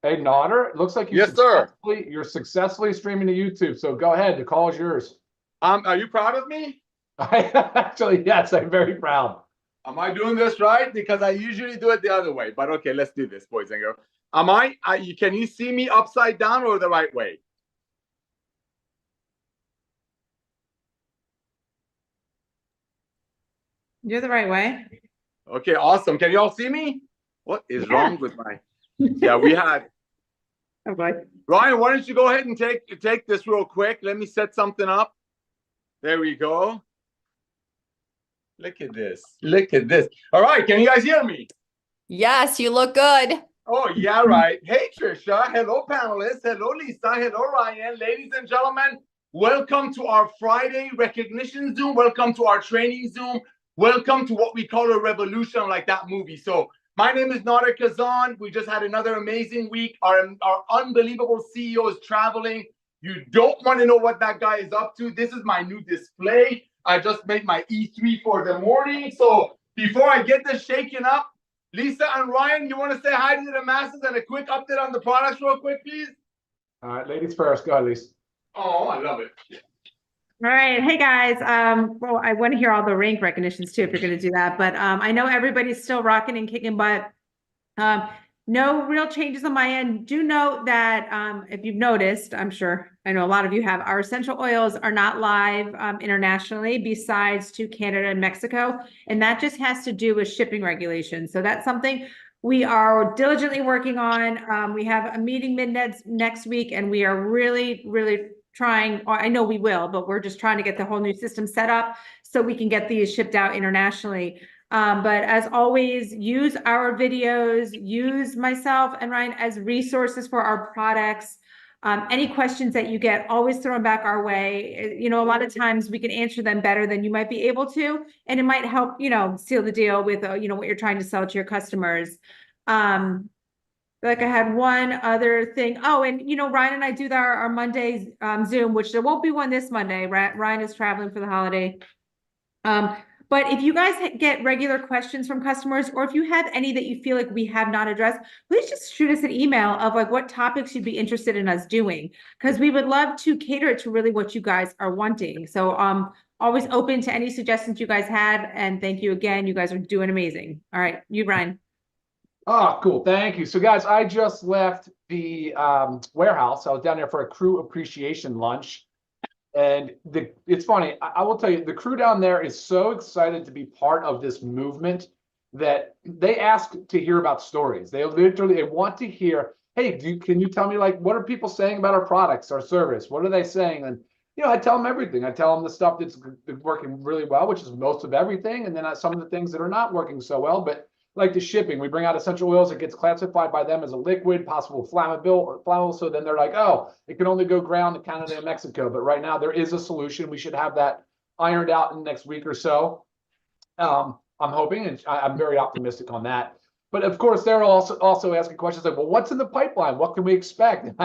Hey, Nodder, it looks like Yes, sir. you're successfully streaming to YouTube. So go ahead, the call is yours. Are you proud of me? Actually, yes, I'm very proud. Am I doing this right? Because I usually do it the other way. But okay, let's do this, boys and girls. Can you see me upside down or the right way? You're the right way. Okay, awesome. Can you all see me? What is Yeah. wrong with my? Yeah, we had Oh boy. Ryan. Why don't you go ahead and take this real quick? Let me set something up. There we go. Look at this. Look at this. All right, can you guys hear me? Yes, you look good. Oh, yeah, right. Hey, Trisha. Hello, panelists. Hello, Lisa. Hello, Ryan. Ladies and gentlemen, welcome to our Friday recognition Zoom. Welcome to our training Zoom. Welcome to what we call a revolution, like that movie. So my name is Nader Kazan. We just had another amazing week. Our unbelievable CEO is traveling. You don't want to know what that guy is up to. This is my new display. I just made my E3 for the morning. So before I get this shaken up, Lisa and Ryan, you want to say hi to the masses and a quick update on the products real quick, please? All right, ladies first. Go ahead, Lisa. Oh, I love it. All right. Hey guys. Well, I want to hear all the rank recognitions too, if you're going to do that. But I know everybody's still rocking and kicking butt. No real changes on my end. Do note that if you've noticed, I'm sure I know a lot of you have, our essential oils are not live internationally besides to Canada and Mexico. And that just has to do with shipping regulations. So that's something we are diligently working on. We have a meeting next week, and we are really, really trying, I know we will, but we're just trying to get the whole new system set up so we can get these shipped out internationally. But as always, use our videos, use myself and Ryan as resources for our products. Any questions that you get, always throw them back our way. You know, a lot of times we can answer them better than you might be able to, and it might help, you know, seal the deal with, you know, what you're trying to sell to your customers. Like I had one other thing. Oh, and you know, Ryan and I do our Mondays Zoom, which there won't be one this Monday. Ryan is traveling for the holiday. But if you guys get regular questions from customers, or if you have any that you feel like we have not addressed, please just shoot us an email of like what topics you'd be interested in us doing, because we would love to cater it to really what you guys are wanting. So always open to any suggestions you guys had. And thank you again. You guys are doing amazing. All right, you, Ryan. Oh, cool. Thank you. So, guys, I just left the warehouse. I was down there for a crew appreciation lunch. And it's funny. I will tell you, the crew down there is so excited to be part of this movement that they ask to hear about stories. They want to hear, hey, can you tell me, like, what are people saying about our products, our service? What are they saying? And, you know, I tell them everything. I tell them the stuff that's working really well, which is most of everything. And then some of the things that are not working so well, but like the shipping, we bring out essential oils, it gets classified by them as a liquid, possible flammable. So then they're like, oh, it can only go ground to Canada and Mexico. But right now there is a solution. We should have that ironed out in the next week or so. I'm hoping, and I'm very optimistic on that. But of course, they're also asking questions like, well, what's in the pipeline? What can we expect? And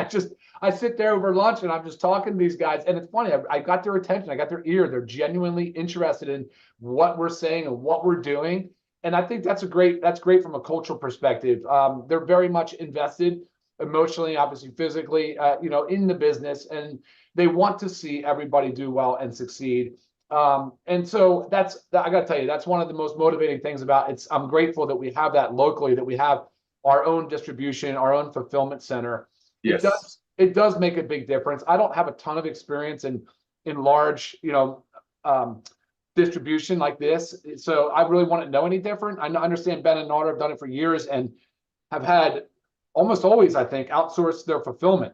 I sit there over lunch and I'm just talking to these guys. And it's funny, I got their attention, I got their ear. They're genuinely interested in what we're saying and what we're doing. And I think that's great from a cultural perspective. They're very much invested emotionally, obviously physically, you know, in the business, and they want to see everybody do well and succeed. And so I got to tell you, that's one of the most motivating things about it. I'm grateful that we have that locally, that we have our own distribution, our own fulfillment center. Yes. It does make a big difference. I don't have a ton of experience in large, you know, distribution like this, so I really wouldn't know any different. I understand Ben and Nader have done it for years and have had almost always, I think, outsourced their fulfillment.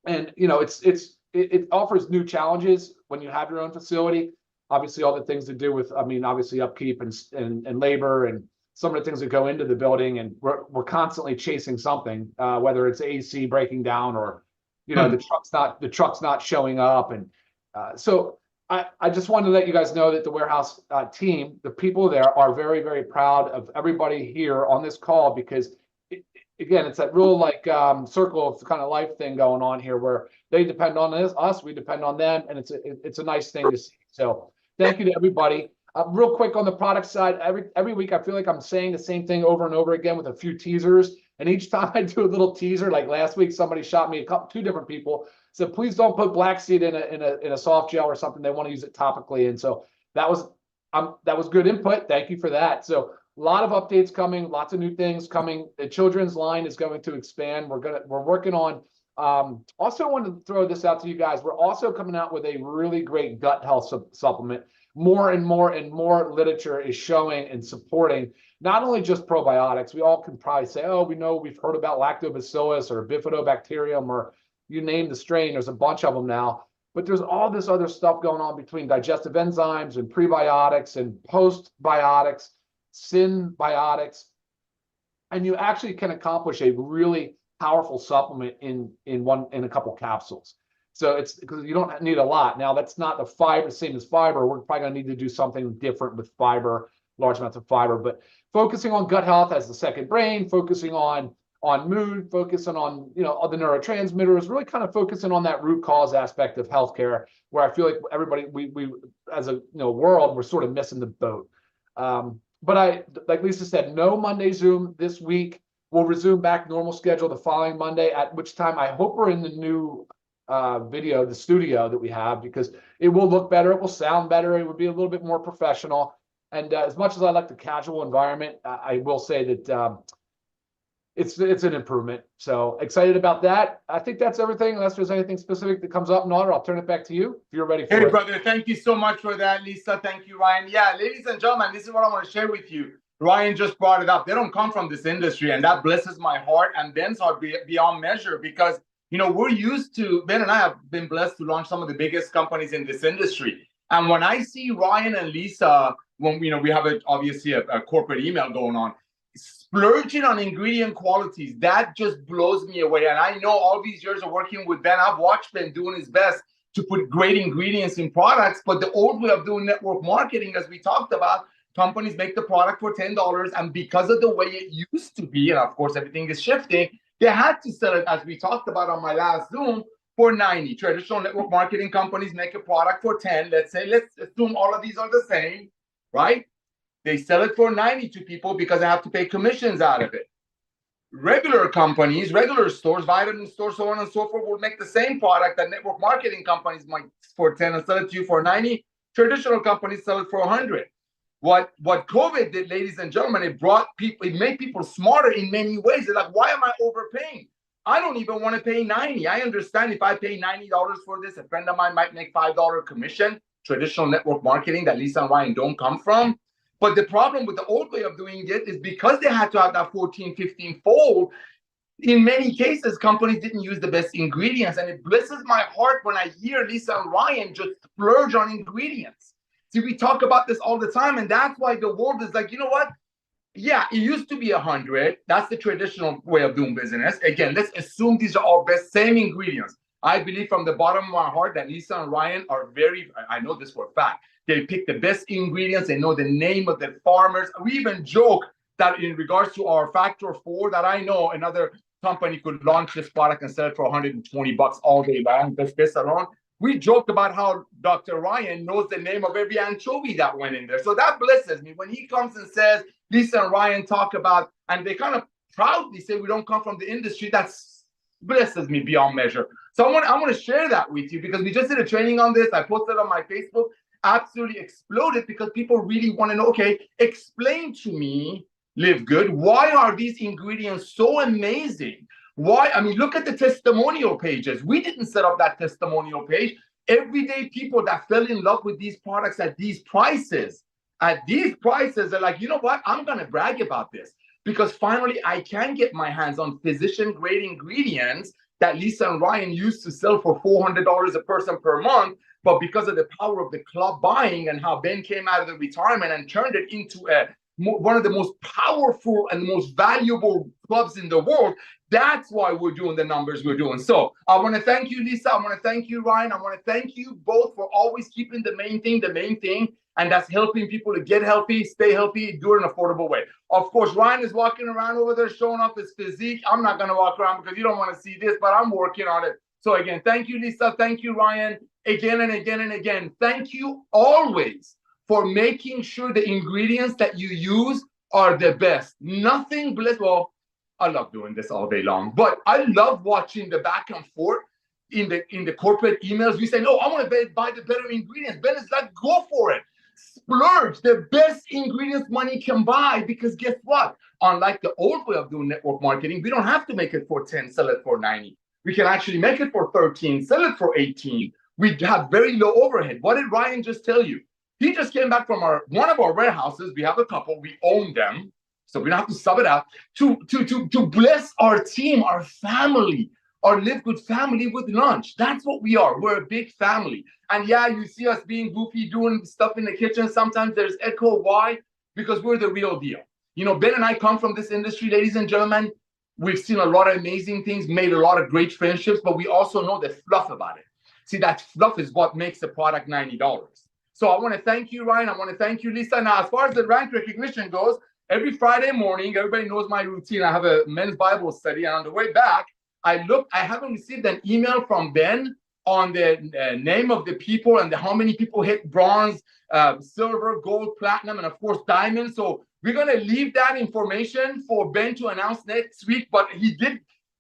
And you know, it offers new challenges when you have your own facility. Obviously, all the things to do with, I mean, obviously upkeep and labor and some of the things that go into the building, and we're constantly chasing something, whether it's AC breaking down or, you know, the truck's not showing up, and so. I just wanted to let you guys know that the warehouse team, the people there, are very, very proud of everybody here on this call, because, again, it's that real like circle of kind of life thing going on here where they depend on us, we depend on them, and it's a nice thing to see. So thank you to everybody. Real quick on the product side, every week I feel like I'm saying the same thing over and over again with a few teasers, And each time I do a little teaser, like last week, somebody shot me two different people said, please don't put black seed in a soft gel or something. They want to use it topically. And so that was good input. Thank you for that. So a lot of updates coming, lots of new things coming. The children's line is going to expand. We're working on, also wanted to throw this out to you guys. We're also coming out with a really great gut health supplement. More and more literature is showing and supporting not only just probiotics. We all can probably say, oh, we've heard about lactobacillus or bifidobacterium, or you name the strain. There's a bunch of them now. But there's all this other stuff going on between digestive enzymes and prebiotics and postbiotics, symbiotics. And you actually can accomplish a really powerful supplement in a couple capsules. So it's because you don't need a lot. Now, that's not the fiber, same as fiber. We're probably going to need to do something different with fiber, large amounts of fiber. But focusing on gut health as the second brain, focusing on mood, focusing on all the neurotransmitters, really kind of focusing on that root cause aspect of healthcare, where I feel like everybody, we as a world, we're sort of missing the boat. But like Lisa said, no Monday Zoom this week. We'll resume back normal schedule the following Monday, at which time I hope we're in the new the studio that we have, because it will look better, it will sound better, it would be a little bit more professional. And as much as I like the casual environment, I will say that it's an improvement. So excited about that. I think that's everything, unless there's anything specific that comes up. Nader, I'll turn it back to you if you're ready for it. Hey, brother, thank you so much for that, Lisa. Thank you, Ryan. Yeah, ladies and gentlemen, this is what I want to share with you. Ryan just brought it up. They don't come from this industry, and that blesses my heart and Ben's heart beyond measure, because we're used to, Ben and I have been blessed to launch some of the biggest companies in this industry. And when I see Ryan and Lisa, when we have obviously a corporate email going on, splurging on ingredient qualities, that just blows me away. And I know all these years of working with Ben, I've watched Ben doing his best to put great ingredients in products. But the old way of doing network marketing, as we talked about, companies make the product for $10, and because of the way it used to be, and of course everything is shifting, they had to sell it, as we talked about on my last Zoom, for 90. Traditional network marketing companies make a product for 10. Let's assume all of these are the same, right? They sell it for 90 to people because they have to pay commissions out of it. Regular companies, regular stores, vitamin stores, so on and so forth, will make the same product that network marketing companies might for 10 and sell it to you for 90. Traditional companies sell it for 100. What COVID did, ladies and gentlemen, it made people smarter in many ways. They're like, why am I overpaying? I don't even want to pay 90. I understand if I pay $90 for this, a friend of mine might make $5 commission, traditional network marketing that Lisa and Ryan don't come from. But the problem with the old way of doing it is because they had to have that 14, 15 fold, in many cases, companies didn't use the best ingredients. And it blesses my heart when I hear Lisa and Ryan just splurge on ingredients. See, we talk about this all the time, and that's why the world is like, you know what? Yeah, it used to be 100. That's the traditional way of doing business. Again, let's assume these are all same ingredients. I believe from the bottom of my heart that Lisa and Ryan are I know this for a fact. They pick the best ingredients. They know the name of the farmers. We even joke that in regards to our Factor 4, that I know another company could launch this product and sell it for $120 all day long. This alone. We joked about how Dr. Ryan knows the name of every anchovy that went in there. So that blesses me when he comes and says, Lisa and Ryan talk about, and they kind of proudly say we don't come from the industry. That blesses me beyond measure. So I want to share that with you, because we just did a training on this. I posted on my Facebook, absolutely exploded, because people really want to know, okay, explain to me, LiveGood, why are these ingredients so amazing? Why? I mean, look at the testimonial pages. We didn't set up that testimonial page. Everyday people that fell in love with these products at these prices, are like, you know what? I'm going to brag about this, because finally I can get my hands on physician-grade ingredients that Lisa and Ryan used to sell for $400 a person per month. But because of the power of the club buying and how Ben came out of the retirement and turned it into one of the most powerful and most valuable clubs in the world, that's why we're doing the numbers we're doing. So I want to thank you, Lisa. I want to thank you, Ryan. I want to thank you both for always keeping the main thing, and that's helping people to get healthy, stay healthy, do it in an affordable way. Of course, Ryan is walking around over there showing off his physique. I'm not going to walk around because you don't want to see this, but I'm working on it. So again, thank you, Lisa. Thank you, Ryan. Again and again and again. Thank you always for making sure the ingredients that you use are the best. Nothing, well, I love doing this all day long, but I love watching the back and forth in the corporate emails. We say, no, I want to buy the better ingredients. Ben is like, go for it. Splurge the best ingredients money can buy, because guess what? Unlike the old way of doing network marketing, we don't have to make it for 10, sell it for 90. We can actually make it for 13, sell it for 18. We have very low overhead. What did Ryan just tell you? He just came back from one of our warehouses. We have a couple, we own them, so we don't have to sub it out, to bless our team, our family, our LiveGood family with lunch. That's what we are. We're a big family. And yeah, you see us being goofy, doing stuff in the kitchen. Sometimes there's echo. Why? Because we're the real deal. You know, Ben and I come from this industry, ladies and gentlemen. We've seen a lot of amazing things, made a lot of great friendships, but we also know the fluff about it. See, that fluff is what makes the product $90. So I want to thank you, Ryan. I want to thank you, Lisa. Now, as far as the rank recognition goes, every Friday morning, everybody knows my routine. I have a men's Bible study, and on the way back, I haven't received an email from Ben on the name of the people and how many people hit bronze, silver, gold, platinum, and of course, diamond. So we're going to leave that information for Ben to announce next week. But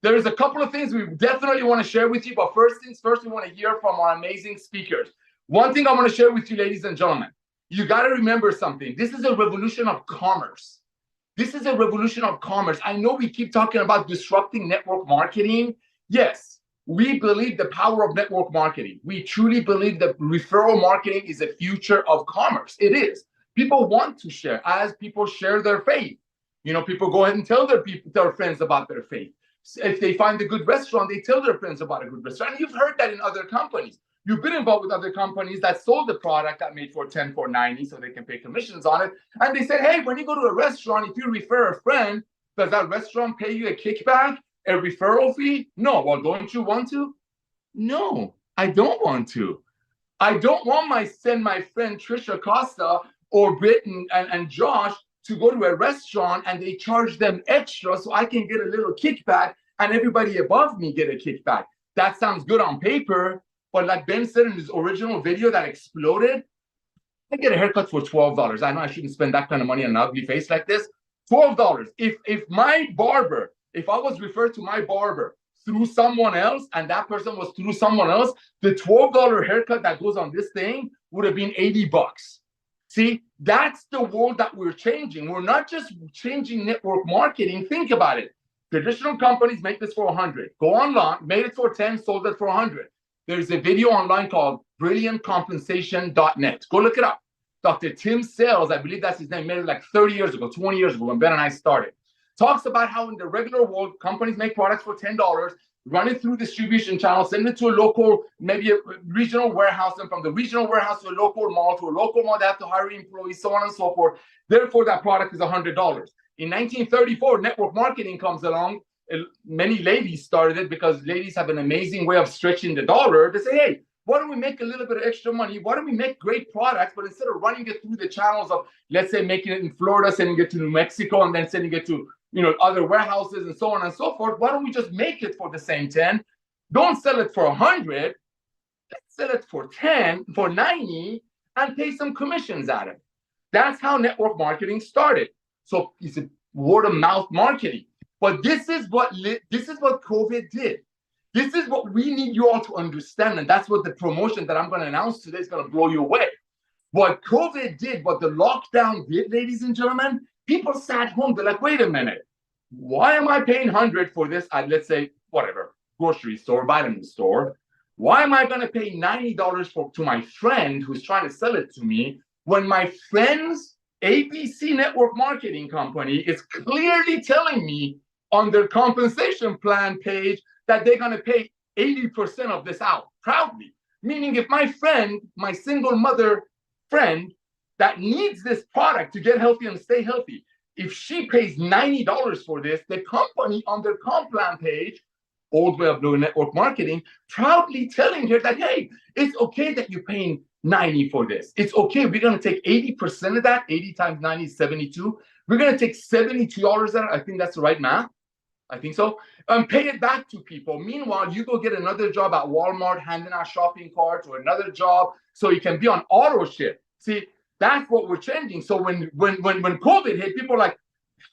there's a couple of things we definitely want to share with you. But first things first, we want to hear from our amazing speakers. One thing I want to share with you, ladies and gentlemen, you got to remember something. This is a revolution of commerce. This is a revolution of commerce. I know we keep talking about disrupting network marketing. Yes, we believe the power of network marketing. We truly believe that referral marketing is the future of commerce. It is. People want to share. As people share their faith, you know, people go ahead and tell their friends about their faith. If they find a good restaurant, they tell their friends about a good restaurant. And you've heard that in other companies. You've been involved with other companies that sold the product that made for 10 for 90 so they can pay commissions on it. And they said, hey, when you go to a restaurant, if you refer a friend, does that restaurant pay you a kickback, a referral fee? No. Well, don't you want to? No, I don't want to. I don't want send my friend Trisha Costa or Britt and Josh to go to a restaurant and they charge them extra so I can get a little kickback and everybody above me get a kickback. That sounds good on paper. But like Ben said in his original video that exploded, I get a haircut for $12. I know I shouldn't spend that kind of money on an ugly face like this. $12. If my barber, if I was referred to my barber through someone else and that person was through someone else, the $12 haircut that goes on this thing would have been $80. See, that's the world that we're changing. We're not just changing network marketing. Think about it. Traditional companies make this for 100. Go online, made it for 10, sold it for 100. There's a video online called brilliantcompensation.net. Go look it up. Dr. Tim Sales, I believe that's his name, made it like 30 years ago, 20 years ago when Ben and I started. Talks about how in the regular world, companies make products for $10, run it through distribution channels, send it to a local, maybe a regional warehouse, and from the regional warehouse to a local mall, they have to hire employees, so on and so forth. Therefore, that product is $100. In 1934, network marketing comes along. Many ladies started it because ladies have an amazing way of stretching the dollar. They say, hey, why don't we make a little bit of extra money? Why don't we make great products, but instead of running it through the channels of, let's say, making it in Florida, sending it to New Mexico, and then sending it to, you know, other warehouses and so on and so forth, why don't we just make it for the same 10? Don't sell it for 100. Let's sell it for 10, for 90, and pay some commissions at it. That's how network marketing started. So it's a word of mouth marketing. But this is what COVID did. This is what we need you all to understand. And that's what the promotion that I'm going to announce today is going to blow you away. What COVID did, what the lockdown did, ladies and gentlemen, people sat home. They're like, wait a minute. Why am I paying 100 for this at, let's say, whatever, grocery store, vitamin store? Why am I going to pay $90 to my friend who's trying to sell it to me when my friend's ABC network marketing company is clearly telling me on their compensation plan page that they're going to pay 80% of this out proudly? Meaning if my friend, my single mother friend that needs this product to get healthy and stay healthy, if she pays $90 for this, the company on their comp plan page, old way of doing network marketing, proudly telling her that, hey, it's okay that you're paying 90 for this. It's okay. We're going to take 80% of that. 80 times 90 is 72. We're going to take $72 out. I think that's the right math. I think so. Pay it back to people. Meanwhile, you go get another job at Walmart, handing out shopping carts, or another job so you can be on auto ship. See, that's what we're changing. So when COVID hit, people are like,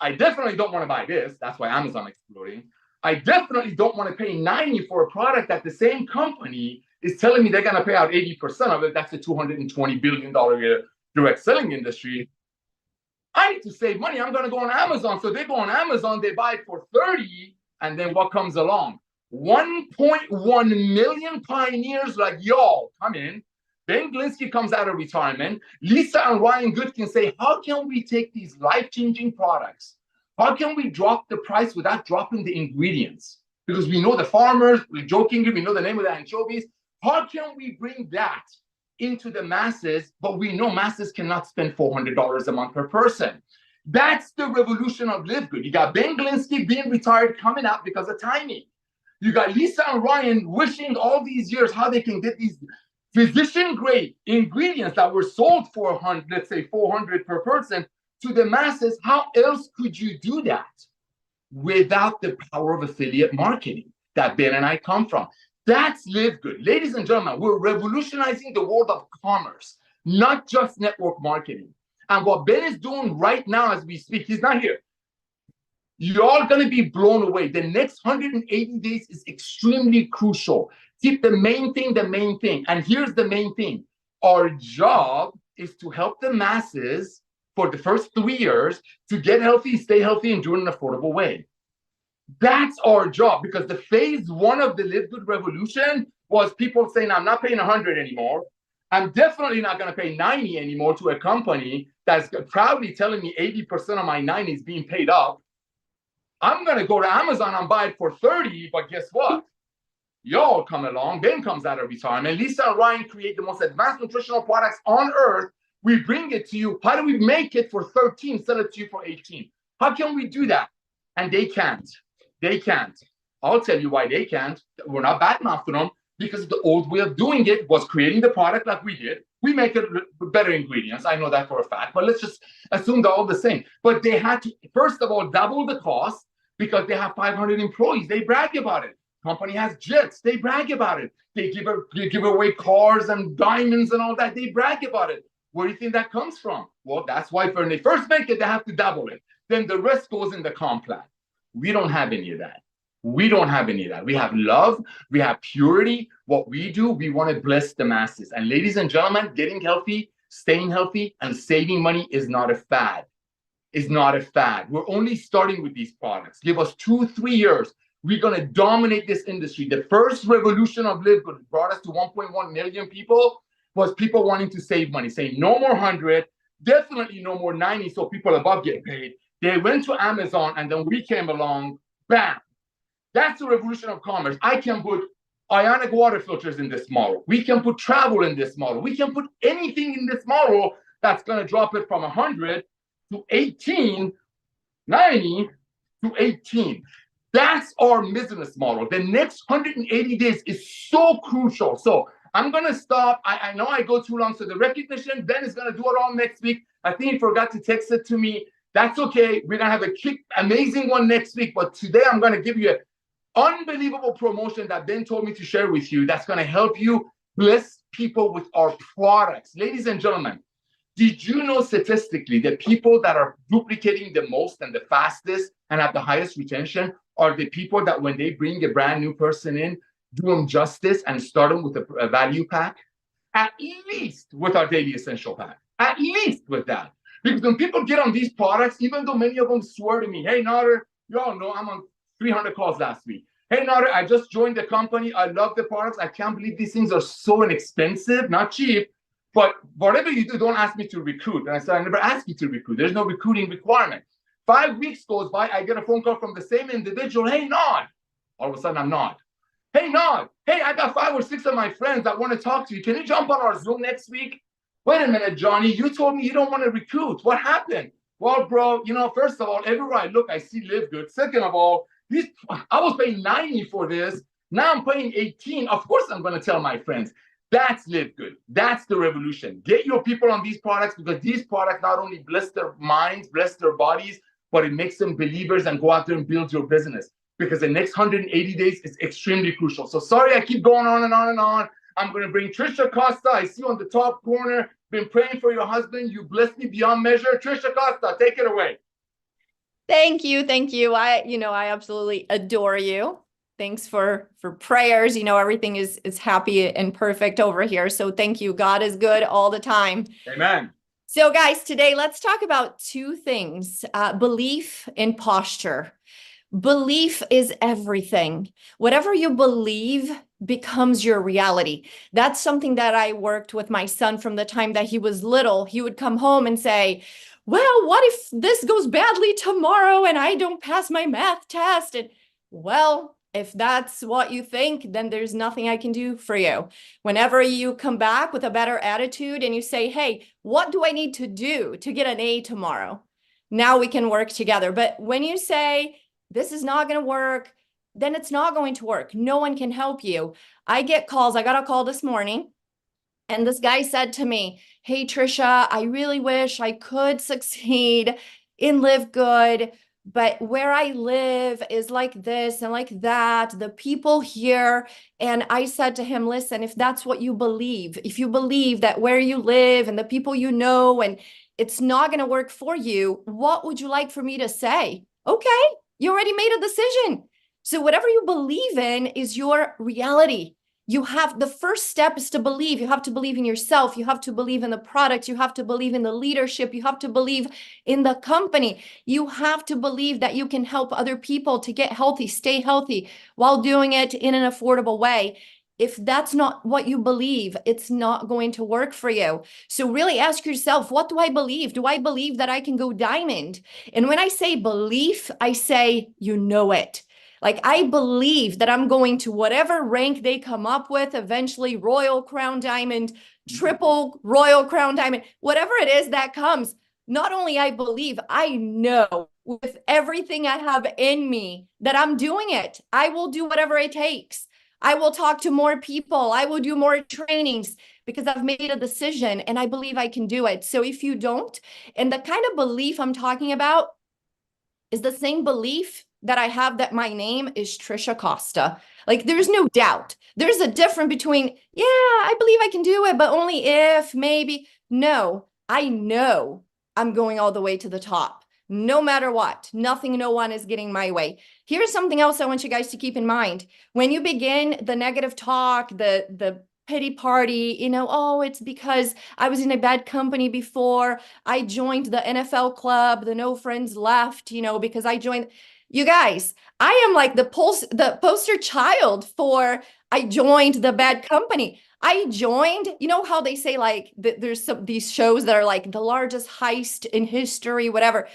I definitely don't want to buy this. That's why Amazon exploding. I definitely don't want to pay 90 for a product that the same company is telling me they're going to pay out 80% of it. That's the $220 billion direct selling industry. I need to save money. I'm going to go on Amazon. So they go on Amazon, they buy it for 30, and then what comes along? 1.1 million pioneers like y'all come in. Ben Glinsky comes out of retirement. Lisa and Ryan Good can say, how can we take these life-changing products? How can we drop the price without dropping the ingredients? Because we know the farmers, we jokingly, we know the name of the anchovies. How can we bring that into the masses? But we know masses cannot spend $400 a month per person. That's the revolution of LiveGood. You got Ben Glinsky being retired coming out because of timing. You got Lisa and Ryan wishing all these years how they can get these physician-grade ingredients that were sold for, let's say, $400 per person to the masses. How else could you do that without the power of affiliate marketing that Ben and I come from? That's LiveGood. Ladies and gentlemen, we're revolutionizing the world of commerce, not just network marketing. And what Ben is doing right now as we speak, he's not here. You're all going to be blown away. The next 180 days is extremely crucial. Keep the main thing, the main thing. And here's the main thing. Our job is to help the masses for the first 3 years to get healthy, stay healthy, and do it in an affordable way. That's our job, because the phase one of the LiveGood revolution was people saying, I'm not paying 100 anymore. I'm definitely not going to pay 90 anymore to a company that's proudly telling me 80% of my 90 is being paid up. I'm going to go to Amazon and buy it for 30, but guess what? Y'all come along. Ben comes out of retirement. Lisa and Ryan create the most advanced nutritional products on earth. We bring it to you. How do we make it for 13, sell it to you for 18? How can we do that? And they can't. They can't. I'll tell you why they can't. We're not badmouthing them, because the old way of doing it was creating the product like we did. We make it with better ingredients. I know that for a fact, but let's just assume they're all the same. But they had to, first of all, double the cost because they have 500 employees. They brag about it. Company has jets. They brag about it. They give away cars and diamonds and all that. They brag about it. Where do you think that comes from? Well, that's why when they first make it, they have to double it. Then the rest goes in the comp plan. We don't have any of that. We don't have any of that. We have love. We have purity. What we do, we want to bless the masses. And ladies and gentlemen, getting healthy, staying healthy, and saving money is not a fad. It's not a fad. We're only starting with these products. Give us 2-3 years. We're going to dominate this industry. The first revolution of LiveGood brought us to 1.1 million people was people wanting to save money, saying no more 100, definitely no more 90, so people above get paid. They went to Amazon, and then we came along, bam. That's the revolution of commerce. I can put ionic water filters in this model. We can put travel in this model. We can put anything in this model that's going to drop it from 100 to 18, 90 to 18. That's our business model. The next 180 days is so crucial. So I'm going to stop. I know I go too long. So the recognition, Ben is going to do it all next week. I think he forgot to text it to me. That's okay. We're going to have a amazing one next week. But today I'm going to give you an unbelievable promotion that Ben told me to share with you that's going to help you bless people with our products. Ladies and gentlemen, did you know statistically that people that are duplicating the most and the fastest and have the highest retention are the people that when they bring a brand new person in, do them justice and start them with a value pack? At least with our daily essential pack. At least with that. Because when people get on these products, even though many of them swear to me, hey, Nader, you all know I'm on 300 calls last week. Hey, Nader, I just joined the company. I love the products. I can't believe these things are so inexpensive, not cheap. But whatever you do, don't ask me to recruit. And I said, I never asked you to recruit. There's no recruiting requirement. 5 weeks goes by, I get a phone call from the same individual. Hey, Nod. All of a sudden, I'm Nod. Hey, Nod. Hey, I got 5 or 6 of my friends that want to talk to you. Can you jump on our Zoom next week? Wait a minute, Johnny. You told me you don't want to recruit. What happened? Well, bro, first of all, everywhere I look, I see LiveGood. Second of all, I was paying 90 for this. Now I'm paying 18. Of course, I'm going to tell my friends. That's LiveGood. That's the revolution. Get your people on these products, because these products not only bless their minds, bless their bodies, but it makes them believers and go out there and build your business, because the next 180 days is extremely crucial. So sorry, I keep going on and on and on. I'm going to bring Trisha Costa. I see you on the top corner. Been praying for your husband. You blessed me beyond measure. Trisha Costa, take it away. Thank you. Thank you. I absolutely adore you. Thanks for prayers. Everything is happy and perfect over here. So thank you. God is good all the time. Amen. So guys, today let's talk about two things, belief and posture. Belief is everything. Whatever you believe becomes your reality. That's something that I worked with my son from the time that he was little. He would come home and say, well, what if this goes badly tomorrow and I don't pass my math test? And well, if that's what you think, then there's nothing I can do for you. Whenever you come back with a better attitude and you say, hey, what do I need to do to get an A tomorrow? Now we can work together. But when you say, this is not going to work, then it's not going to work. No one can help you. I get calls. I got a call this morning and this guy said to me, hey, Trisha, I really wish I could succeed in LiveGood, but where I live is like this and like that, the people here. And I said to him, listen, if that's what you believe, if you believe that where you live and the people you know, and it's not going to work for you, what would you like for me to say? Okay, you already made a decision. So whatever you believe in is your reality. The first step is to believe. You have to believe in yourself. You have to believe in the product. You have to believe in the leadership. You have to believe in the company. You have to believe that you can help other people to get healthy, stay healthy while doing it in an affordable way. If that's not what you believe, it's not going to work for you. So really ask yourself, what do I believe? Do I believe that I can go diamond? And when I say belief, I say, you know it. Like I believe that I'm going to whatever rank they come up with, eventually Royal Crown Diamond, triple Royal Crown Diamond, whatever it is that comes. Not only I believe, I know with everything I have in me that I'm doing it. I will do whatever it takes. I will talk to more people. I will do more trainings because I've made a decision and I believe I can do it. So if you don't, and the kind of belief I'm talking about is the same belief that I have that my name is Trisha Costa. Like there's no doubt. There's a difference between, yeah, I believe I can do it, but only if, maybe. No, I know I'm going all the way to the top. No matter what, nothing, no one is getting my way. Here's something else I want you guys to keep in mind. When you begin the negative talk, the pity party, oh, it's because I was in a bad company before. I joined the NFL club, the no friends left, because I joined. You guys, I am like the poster child for I joined the bad company. I joined, how they say like there's these shows that are like the largest heist in history, whatever.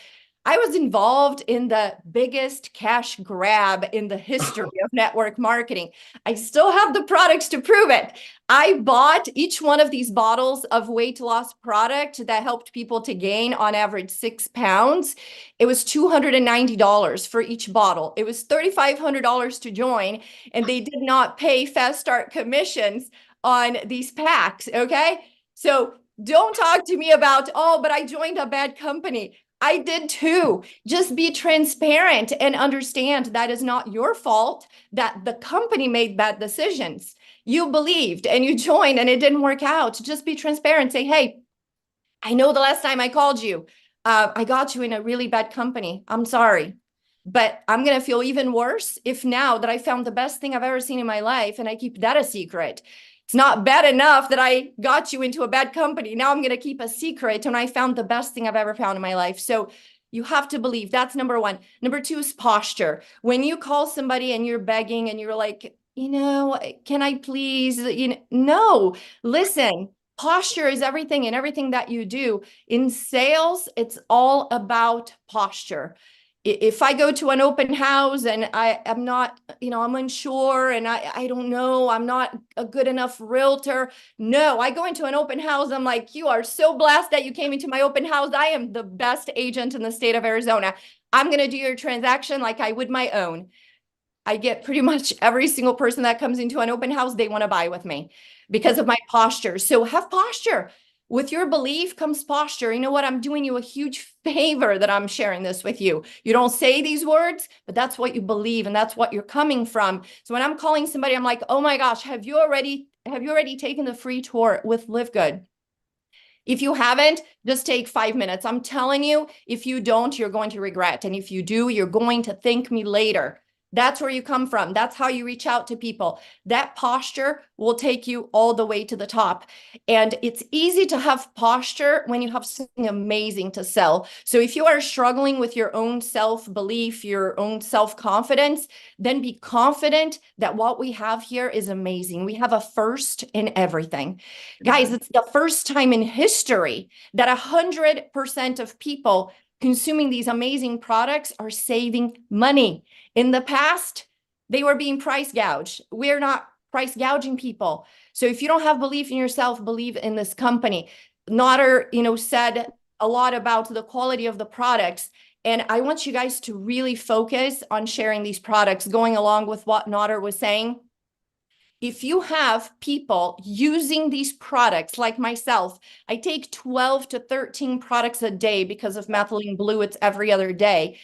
I was involved in the biggest cash grab in the history of network marketing. I still have the products to prove it. I bought each one of these bottles of weight loss product that helped people to gain on average 6 pounds. It was $290 for each bottle. It was $3,500 to join, and they did not pay Fast Start commissions on these packs, okay? So don't talk to me about, oh, but I joined a bad company. I did too. Just be transparent and understand that is not your fault, that the company made bad decisions. You believed and you joined and it didn't work out. Just be transparent. Say, hey, I know the last time I called you, I got you in a really bad company. I'm sorry. But I'm going to feel even worse if now that I found the best thing I've ever seen in my life and I keep that a secret. It's not bad enough that I got you into a bad company. Now I'm going to keep a secret and I found the best thing I've ever found in my life. So you have to believe. That's number one. Number two is posture. When you call somebody and you're begging and you're like, can I please, no, listen, posture is everything and everything that you do. In sales, it's all about posture. If I go to an open house and I'm not, I'm unsure and I don't know, I'm not a good enough realtor. No, I go into an open house. I'm like, you are so blessed that you came into my open house. I am the best agent in the state of Arizona. I'm going to do your transaction like I would my own. I get pretty much every single person that comes into an open house, they want to buy with me because of my posture. So have posture. With your belief comes posture. You know what? I'm doing you a huge favor that I'm sharing this with you. You don't say these words, but that's what you believe and that's what you're coming from. So when I'm calling somebody, I'm like, oh my gosh, have you already taken the free tour with LiveGood? If you haven't, just take 5 minutes. I'm telling you, if you don't, you're going to regret. And if you do, you're going to thank me later. That's where you come from. That's how you reach out to people. That posture will take you all the way to the top. And it's easy to have posture when you have something amazing to sell. So if you are struggling with your own self-belief, your own self-confidence, then be confident that what we have here is amazing. We have a first in everything. Guys, it's the first time in history that 100% of people consuming these amazing products are saving money. In the past, they were being price gouged. We're not price gouging people. So if you don't have belief in yourself, believe in this company. Nader, said a lot about the quality of the products. And I want you guys to really focus on sharing these products, going along with what Nader was saying. If you have people using these products like myself, I take 12 to 13 products a day because of methylene blue. It's every other day.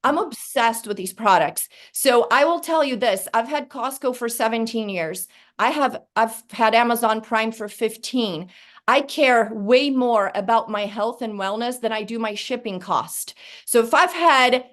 I'm obsessed with these products. So I will tell you this, I've had Costco for 17 years. I've had Amazon Prime for 15. I care way more about my health and wellness than I do my shipping cost. So if I've had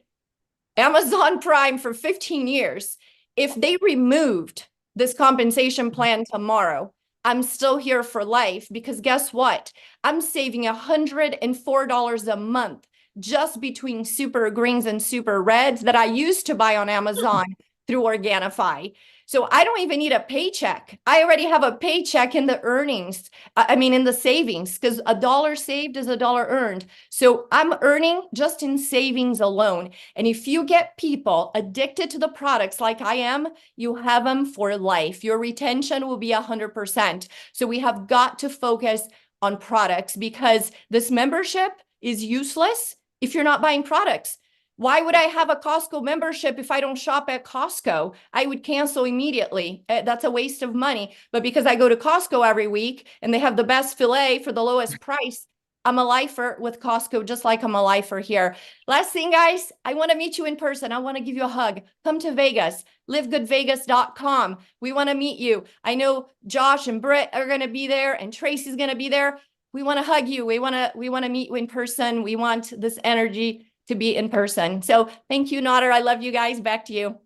Amazon Prime for 15 years, if they removed this compensation plan tomorrow, I'm still here for life, because guess what? I'm saving $104 a month just between super greens and super reds that I used to buy on Amazon through Organifi. So I don't even need a paycheck. I already have a paycheck in the earnings. In the savings, because $1 saved is $1 earned. So I'm earning just in savings alone. And if you get people addicted to the products like I am, you have them for life. Your retention will be 100%. So we have got to focus on products, because this membership is useless if you're not buying products. Why would I have a Costco membership if I don't shop at Costco? I would cancel immediately. That's a waste of money. But because I go to Costco every week and they have the best filet for the lowest price, I'm a lifer with Costco, just like I'm a lifer here. Last thing, guys, I want to meet you in person. I want to give you a hug. Come to Vegas, livegoodvegas.com. We want to meet you. I know Josh and Britt are going to be there, and Tracy's going to be there. We want to hug you. We want to meet you in person. We want this energy to be in person. So thank you, Nader. I love you guys. Back to you.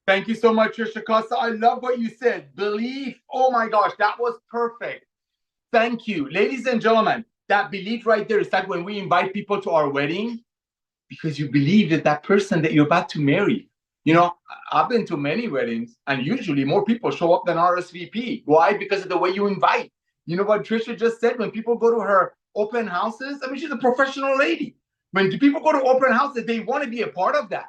Thank you so much, Trisha Costa. I love what you said. Belief. Oh my gosh, that was perfect. Thank you. Ladies and gentlemen, that belief right there is like when we invite people to our wedding, because you believe that person that you're about to marry. I've been to many weddings, and usually more people show up than RSVP. Why? Because of the way you invite. You know what Trisha just said? When people go to her open houses, she's a professional lady. When people go to open houses, they want to be a part of that.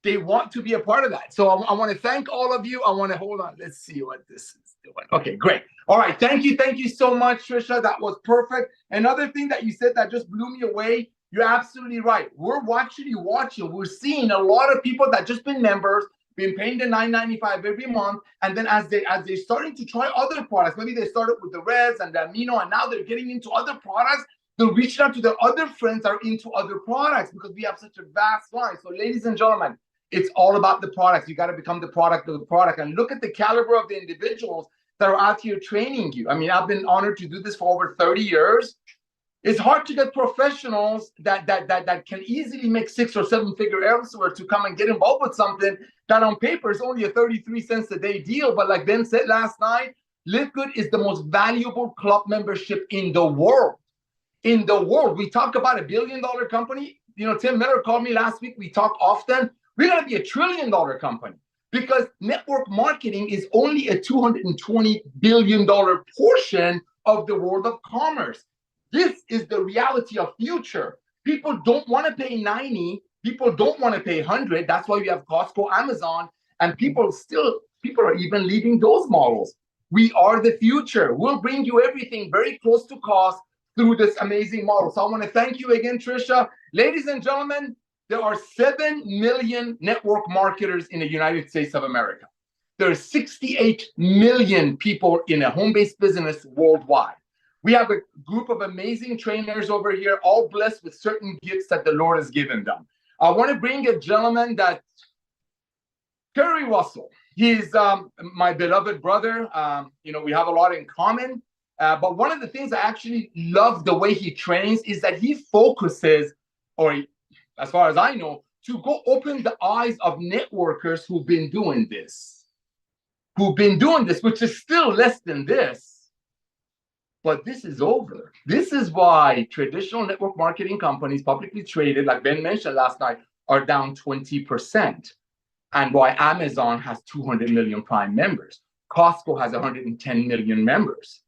They want to be a part of that. So I want to thank all of you. I want to hold on. Let's see what this is doing. Okay, great. All right. Thank you. Thank you so much, Trisha. That was perfect. Another thing that you said that just blew me away. You're absolutely right. We're watching. We're seeing a lot of people that just been members, been paying the $9.95 every month. And then as they're starting to try other products, maybe they started with the Reds and the Amino, and now they're getting into other products. They're reaching out to their other friends that are into other products, because we have such a vast line. So ladies and gentlemen, it's all about the products. You got to become the product of the product. And look at the caliber of the individuals that are out here training you. I've been honored to do this for over 30 years. It's hard to get professionals that can easily make 6 or 7 figure elsewhere to come and get involved with something that on paper is only a 33 cents a day deal. But like Ben said last night, LiveGood is the most valuable club membership in the world. In the world, we talk about $1 billion company. Tim Miller called me last week. We talk often. We're going to be $1 trillion company, because network marketing is only a $220 billion portion of the world of commerce. This is the reality of future. People don't want to pay 90. People don't want to pay 100. That's why we have Costco, Amazon, and people are even leaving those models. We are the future. We'll bring you everything very close to cost through this amazing model. So I want to thank you again, Trisha. Ladies and gentlemen, there are 7 million network marketers in the United States of America. There are 68 million people in a home-based business worldwide. We have a group of amazing trainers over here, all blessed with certain gifts that the Lord has given them. I want to bring a gentleman that, Kerry Russell. He's my beloved brother. We have a lot in common. But one of the things I actually love the way he trains is that he focuses, or as far as I know, to go open the eyes of networkers who've been doing this, which is still less than this. But this is over. This is why traditional network marketing companies, publicly traded, like Ben mentioned last night, are down 20%. And why Amazon has 200 million Prime members. Costco has 110 million members.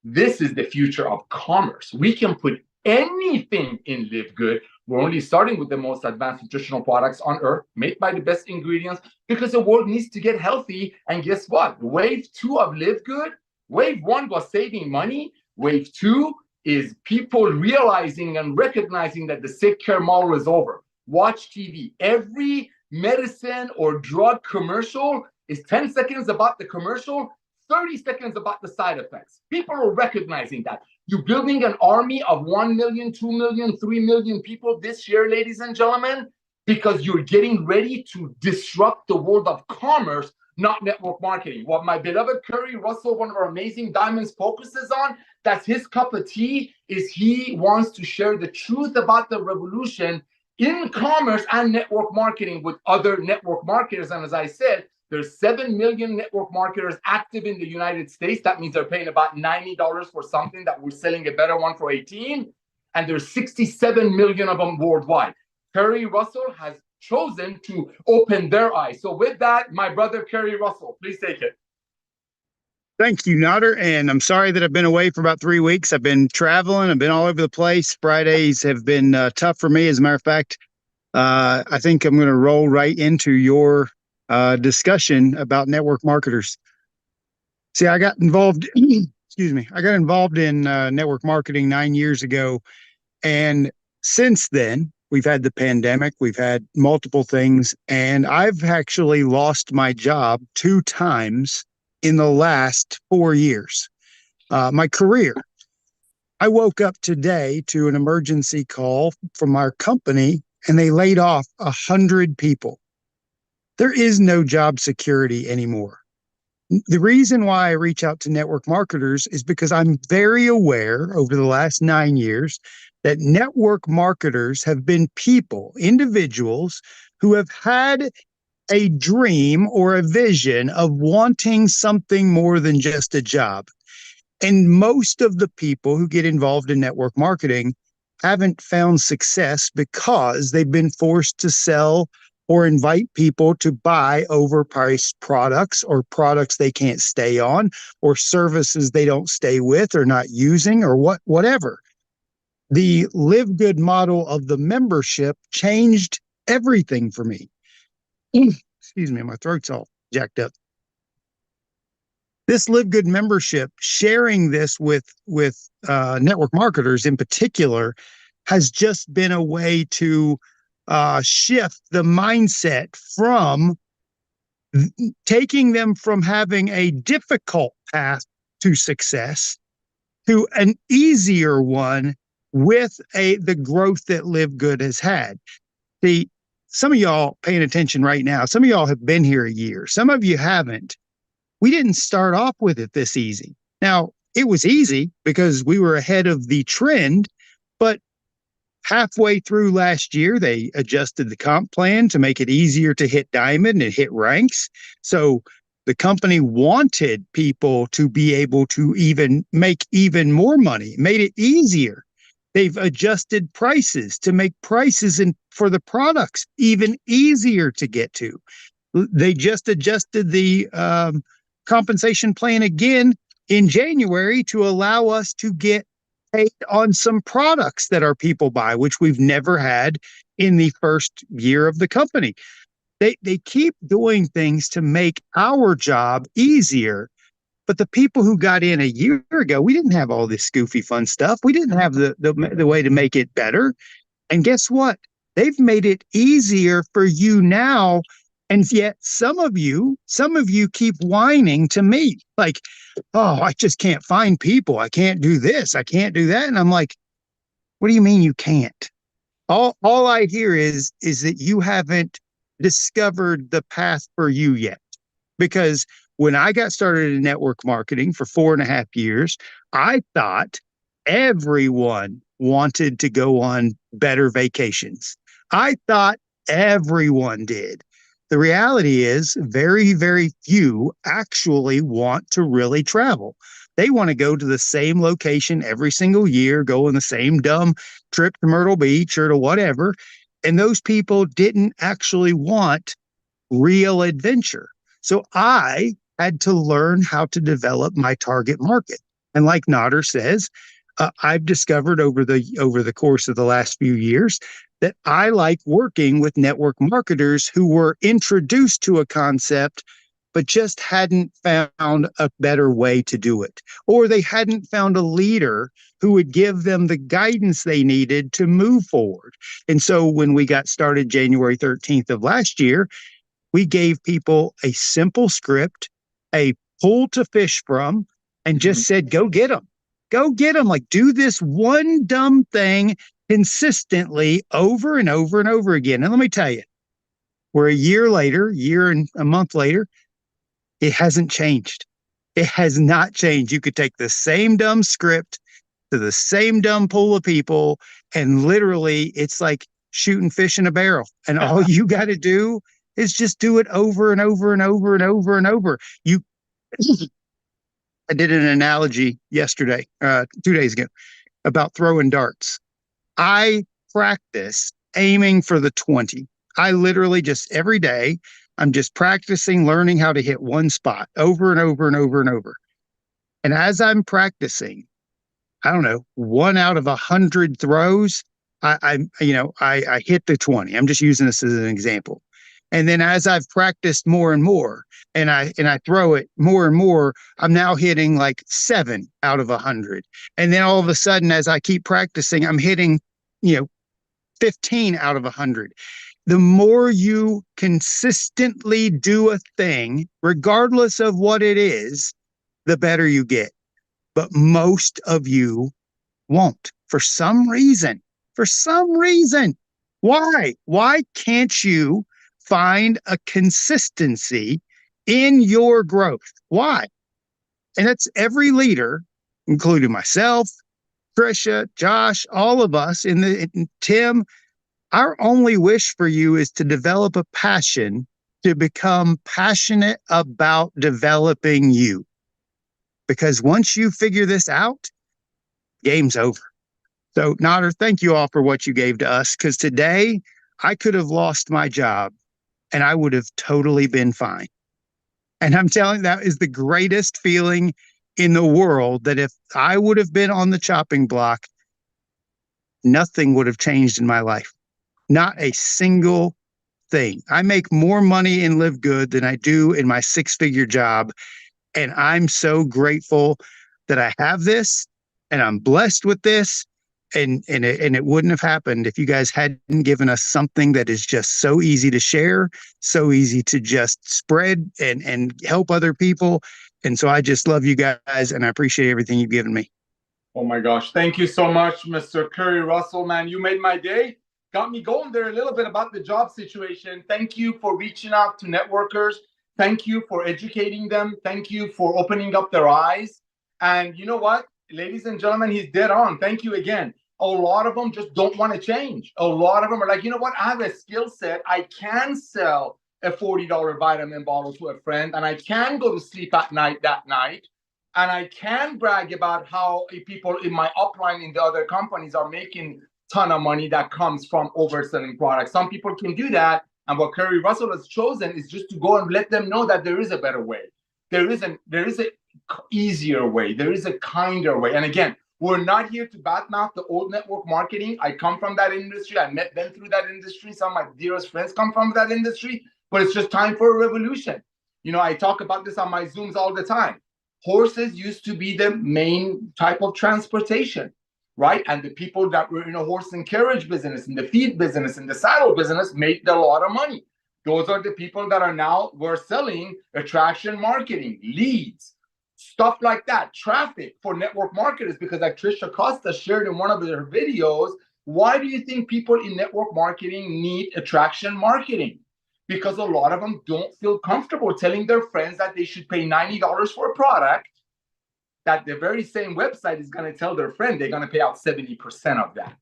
This is the future of commerce. We can put anything in LiveGood. We're only starting with the most advanced nutritional products on earth, made by the best ingredients, because the world needs to get healthy. And guess what? Wave 2 of LiveGood, wave 1 was saving money. Wave 2 is people realizing and recognizing that the sick care model is over. Watch TV. Every medicine or drug commercial is 10 seconds about the commercial, 30 seconds about the side effects. People are recognizing that. You're building an army of 1 million, 2 million, 3 million people this year, ladies and gentlemen, because you're getting ready to disrupt the world of commerce, not network marketing. What my beloved Curry Russell, one of our amazing diamonds, focuses on, that's his cup of tea, is he wants to share the truth about the revolution in commerce and network marketing with other network marketers. And as I said, there's 7 million network marketers active in the United States. That means they're paying about $90 for something that we're selling a better one for 18. And there's 67 million of them worldwide. Curry Russell has chosen to open their eyes. So with that, my brother Curry Russell, please take it. Thank you, Nader. And I'm sorry that I've been away for about 3 weeks. I've been traveling. I've been all over the place. Fridays have been tough for me. As a matter of fact, I think I'm going to roll right into your discussion about network marketers. See, I got involved, excuse me, I got involved in network marketing 9 years ago. And since then, we've had the pandemic, we've had multiple things, and I've actually lost my job 2 times in the last 4 years. My career. I woke up today to an emergency call from our company, and they laid off 100 people. There is no job security anymore. The reason why I reach out to network marketers is because I'm very aware over the last 9 years that network marketers have been people, individuals who have had a dream or a vision of wanting something more than just a job. And most of the people who get involved in network marketing haven't found success because they've been forced to sell or invite people to buy overpriced products or products they can't stay on or services they don't stay with or not using or whatever. The LiveGood model of the membership changed everything for me. Excuse me, my throat's all jacked up. This LiveGood membership, sharing this with network marketers in particular, has just been a way to shift the mindset from taking them from having a difficult path to success to an easier one with the growth that LiveGood has had. Some of y'all paying attention right now, some of y'all have been here a year. Some of you haven't. We didn't start off with it this easy. Now, it was easy because we were ahead of the trend, but halfway through last year, they adjusted the comp plan to make it easier to hit diamond and hit ranks. So the company wanted people to be able to even make even more money, made it easier. They've adjusted prices to make prices for the products even easier to get to. They just adjusted the compensation plan again in January to allow us to get paid on some products that our people buy, which we've never had in the first year of the company. They keep doing things to make our job easier. But the people who got in a year ago, we didn't have all this goofy fun stuff. We didn't have the way to make it better. And guess what? They've made it easier for you now. And yet some of you keep whining to me like, oh, I just can't find people. I can't do this. I can't do that. And I'm like, what do you mean you can't? All I hear is that you haven't discovered the path for you yet. Because when I got started in network marketing for 4.5 years, I thought everyone wanted to go on better vacations. I thought everyone did. The reality is very, very few actually want to really travel. They want to go to the same location every single year, go on the same dumb trip to Myrtle Beach or to whatever. And those people didn't actually want real adventure. So I had to learn how to develop my target market. And like Nader says, I've discovered over the course of the last few years that I like working with network marketers who were introduced to a concept but just hadn't found a better way to do it, or they hadn't found a leader who would give them the guidance they needed to move forward. And so when we got started January 13th of last year, we gave people a simple script, a pool to fish from, and just said, go get them. Go get them. Like, do this one dumb thing consistently over and over and over again. And let me tell you, we're a year and a month later, it hasn't changed. It has not changed. You could take the same dumb script to the same dumb pool of people, and literally it's like shooting fish in a barrel. And all you got to do is just do it over and over and over and over and over. I did an analogy yesterday, 2 days ago, about throwing darts. I practice aiming for the 20. I literally just every day, I'm just practicing learning how to hit one spot over and over and over and over. And as I'm practicing, I don't know, 1 out of 100 throws, I hit the 20. I'm just using this as an example. And then as I've practiced more and more, and I throw it more and more, I'm now hitting like 7 out of 100. And then all of a sudden, as I keep practicing, I'm hitting, 15 out of 100. The more you consistently do a thing, regardless of what it is, the better you get. But most of you won't for some reason. For some reason. Why? Why can't you find a consistency in your growth? Why? And that's every leader, including myself, Trisha, Josh, all of us, Tim. Our only wish for you is to develop a passion to become passionate about developing you. Because once you figure this out, game's over. So, Nader, thank you all for what you gave to us, because today I could have lost my job and I would have totally been fine. And I'm telling you, that is the greatest feeling in the world, that if I would have been on the chopping block, nothing would have changed in my life. Not a single thing. I make more money in LiveGood than I do in my 6-figure job. And I'm so grateful that I have this, and I'm blessed with this. And it wouldn't have happened if you guys hadn't given us something that is just so easy to share, so easy to just spread and help other people. And so I just love you guys, and I appreciate everything you've given me. Oh my gosh. Thank you so much, Mr. Curry Russell, man. You made my day. Got me going there a little bit about the job situation. Thank you for reaching out to networkers. Thank you for educating them. Thank you for opening up their eyes. And you know what, ladies and gentlemen, he's dead on. Thank you again. A lot of them just don't want to change. A lot of them are like, you know what, I have a skill set. I can sell a $40 vitamin bottle to a friend, and I can go to sleep at night that night. And I can brag about how people in my upline in the other companies are making ton of money that comes from overselling products. Some people can do that, and what Curry Russell has chosen is just to go and let them know that there is a better way. There is a easier way. There is a kinder way. And again, we're not here to badmouth the old network marketing. I come from that industry. I met them through that industry. Some of my dearest friends come from that industry, but it's just time for a revolution. I talk about this on my Zooms all the time. Horses used to be the main type of transportation, right? And the people that were in a horse and carriage business, in the feed business, in the saddle business, made a lot of money. Those are the people that are now, we're selling attraction marketing, leads, stuff like that, traffic for network marketers. Because like Trisha Costa shared in one of her videos, why do you think people in network marketing need attraction marketing? Because a lot of them don't feel comfortable telling their friends that they should pay $90 for a product that the very same website is going to tell their friend they're going to pay out 70% of that.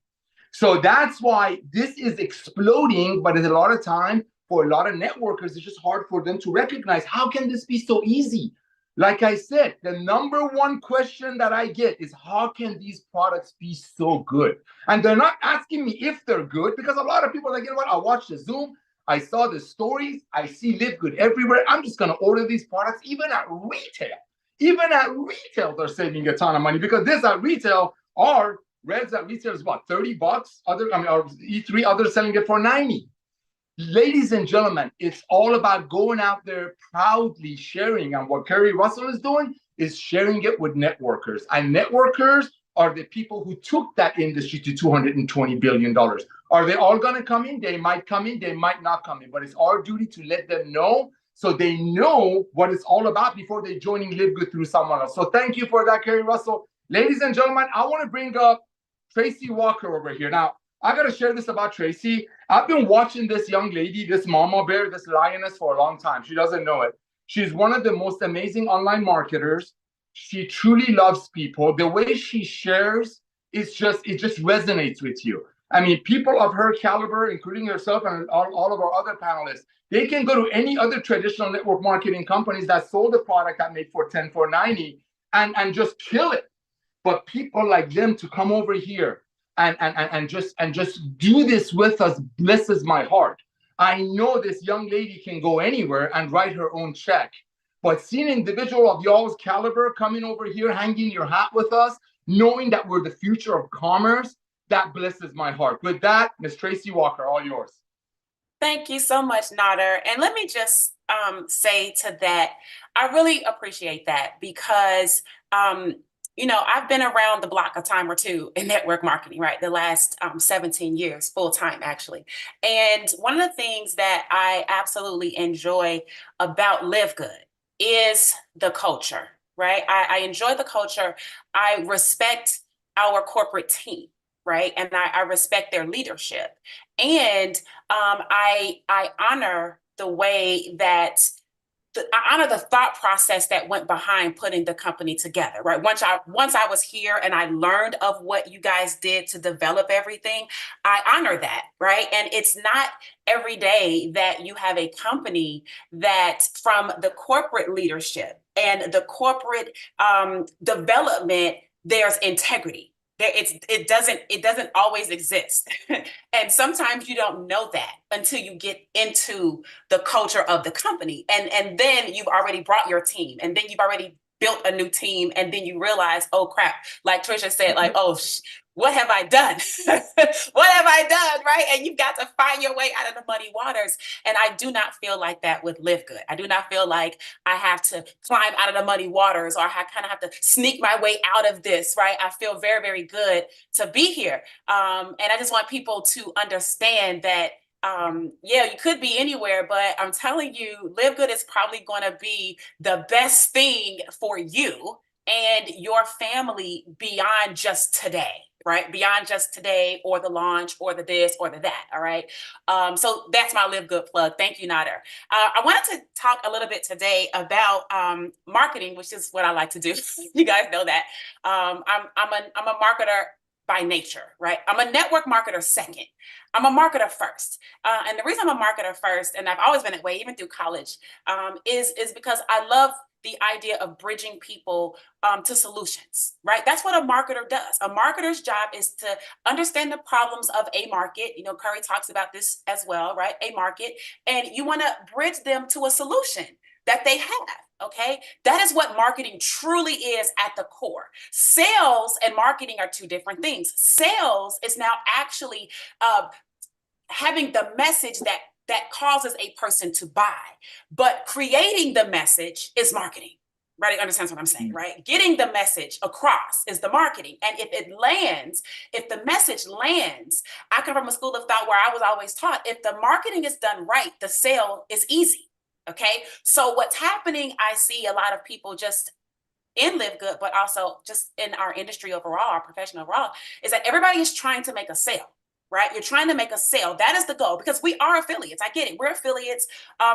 So that's why this is exploding, but a lot of time for a lot of networkers, it's just hard for them to recognize, how can this be so easy? Like I said, the number one question that I get is, how can these products be so good? And they're not asking me if they're good, because a lot of people are like, you know what, I watched the Zoom, I saw the stories, I see LiveGood everywhere, I'm just going to order these products. Even at retail, they're saving a ton of money, because this at retail, our Reds at retail is what, $30? Or E3, others selling it for 90. Ladies and gentlemen, it's all about going out there proudly sharing. And what Kerry Russell is doing is sharing it with networkers. And networkers are the people who took that industry to $220 billion. Are they all going to come in? They might come in, they might not come in. But it's our duty to let them know, so they know what it's all about before they joining LiveGood through someone else. So thank you for that, Kerry Russell. Ladies and gentlemen, I want to bring up Tracy Walker over here. Now, I got to share this about Tracy. I've been watching this young lady, this mama bear, this lioness for a long time. She doesn't know it. She's one of the most amazing online marketers. She truly loves people. The way she shares, it just resonates with you. I mean, people of her caliber, including herself and all of our other panelists, they can go to any other traditional network marketing companies that sold a product that made for $10, for $90 and just kill it. But people like them to come over here and just do this with us blesses my heart. I know this young lady can go anywhere and write her own check. But seeing an individual of y'all's caliber coming over here, hanging your hat with us, knowing that we're the future of commerce, that blesses my heart. With that, Ms. Tracy Walker, all yours. Thank you so much, Nader. And let me just say to that, I really appreciate that, because you know, I've been around the block a time or two in network marketing, right? The last 17 years, full time, actually. And one of the things that I absolutely enjoy about LiveGood is the culture, right? I enjoy the culture. I respect our corporate team, right? And I respect their leadership. And I honor the way that I honor the thought process that went behind putting the company together, right? Once I was here and I learned of what you guys did to develop everything, I honor that, right? And it's not every day that you have a company that, from the corporate leadership and the corporate development, there's integrity. It doesn't always exist. And sometimes you don't know that until you get into the culture of the company. And then you've already brought your team, and then you've already built a new team, and then you realize, oh crap, like Trisha said, like, oh, what have I done? What have I done, right? And you've got to find your way out of the muddy waters. And I do not feel like that with LiveGood. I do not feel like I have to climb out of the muddy waters, or I kind of have to sneak my way out of this, right? I feel very, very good to be here. And I just want people to understand that, yeah, you could be anywhere, but I'm telling you, LiveGood is probably going to be the best thing for you and your family beyond just today, right? Beyond just today, or the launch, or the this, or the that, all right? So that's my LiveGood plug. Thank you, Nader. I wanted to talk a little bit today about marketing, which is what I like to do. You guys know that. I'm a marketer by nature, right? I'm a network marketer second. I'm a marketer first. And the reason I'm a marketer first, and I've always been that way, even through college, is because I love the idea of bridging people to solutions, right? That's what a marketer does. A marketer's job is to understand the problems of a market. You know, Curry talks about this as well, right? A market, and you want to bridge them to a solution that they have. Okay, that is what marketing truly is at the core. Sales and marketing are two different things. Sales is now actually having the message that causes a person to buy, but creating the message is marketing. Right? Understands what I'm saying, right? Getting the message across is the marketing. And if it lands, if the message lands, I come from a school of thought where I was always taught, if the marketing is done right, the sale is easy. Okay, so what's happening, I see a lot of people just in LiveGood, but also just in our industry overall, our profession overall, is that everybody is trying to make a sale, right? You're trying to make a sale. That is the goal, because we are affiliates. I get it. We're affiliates.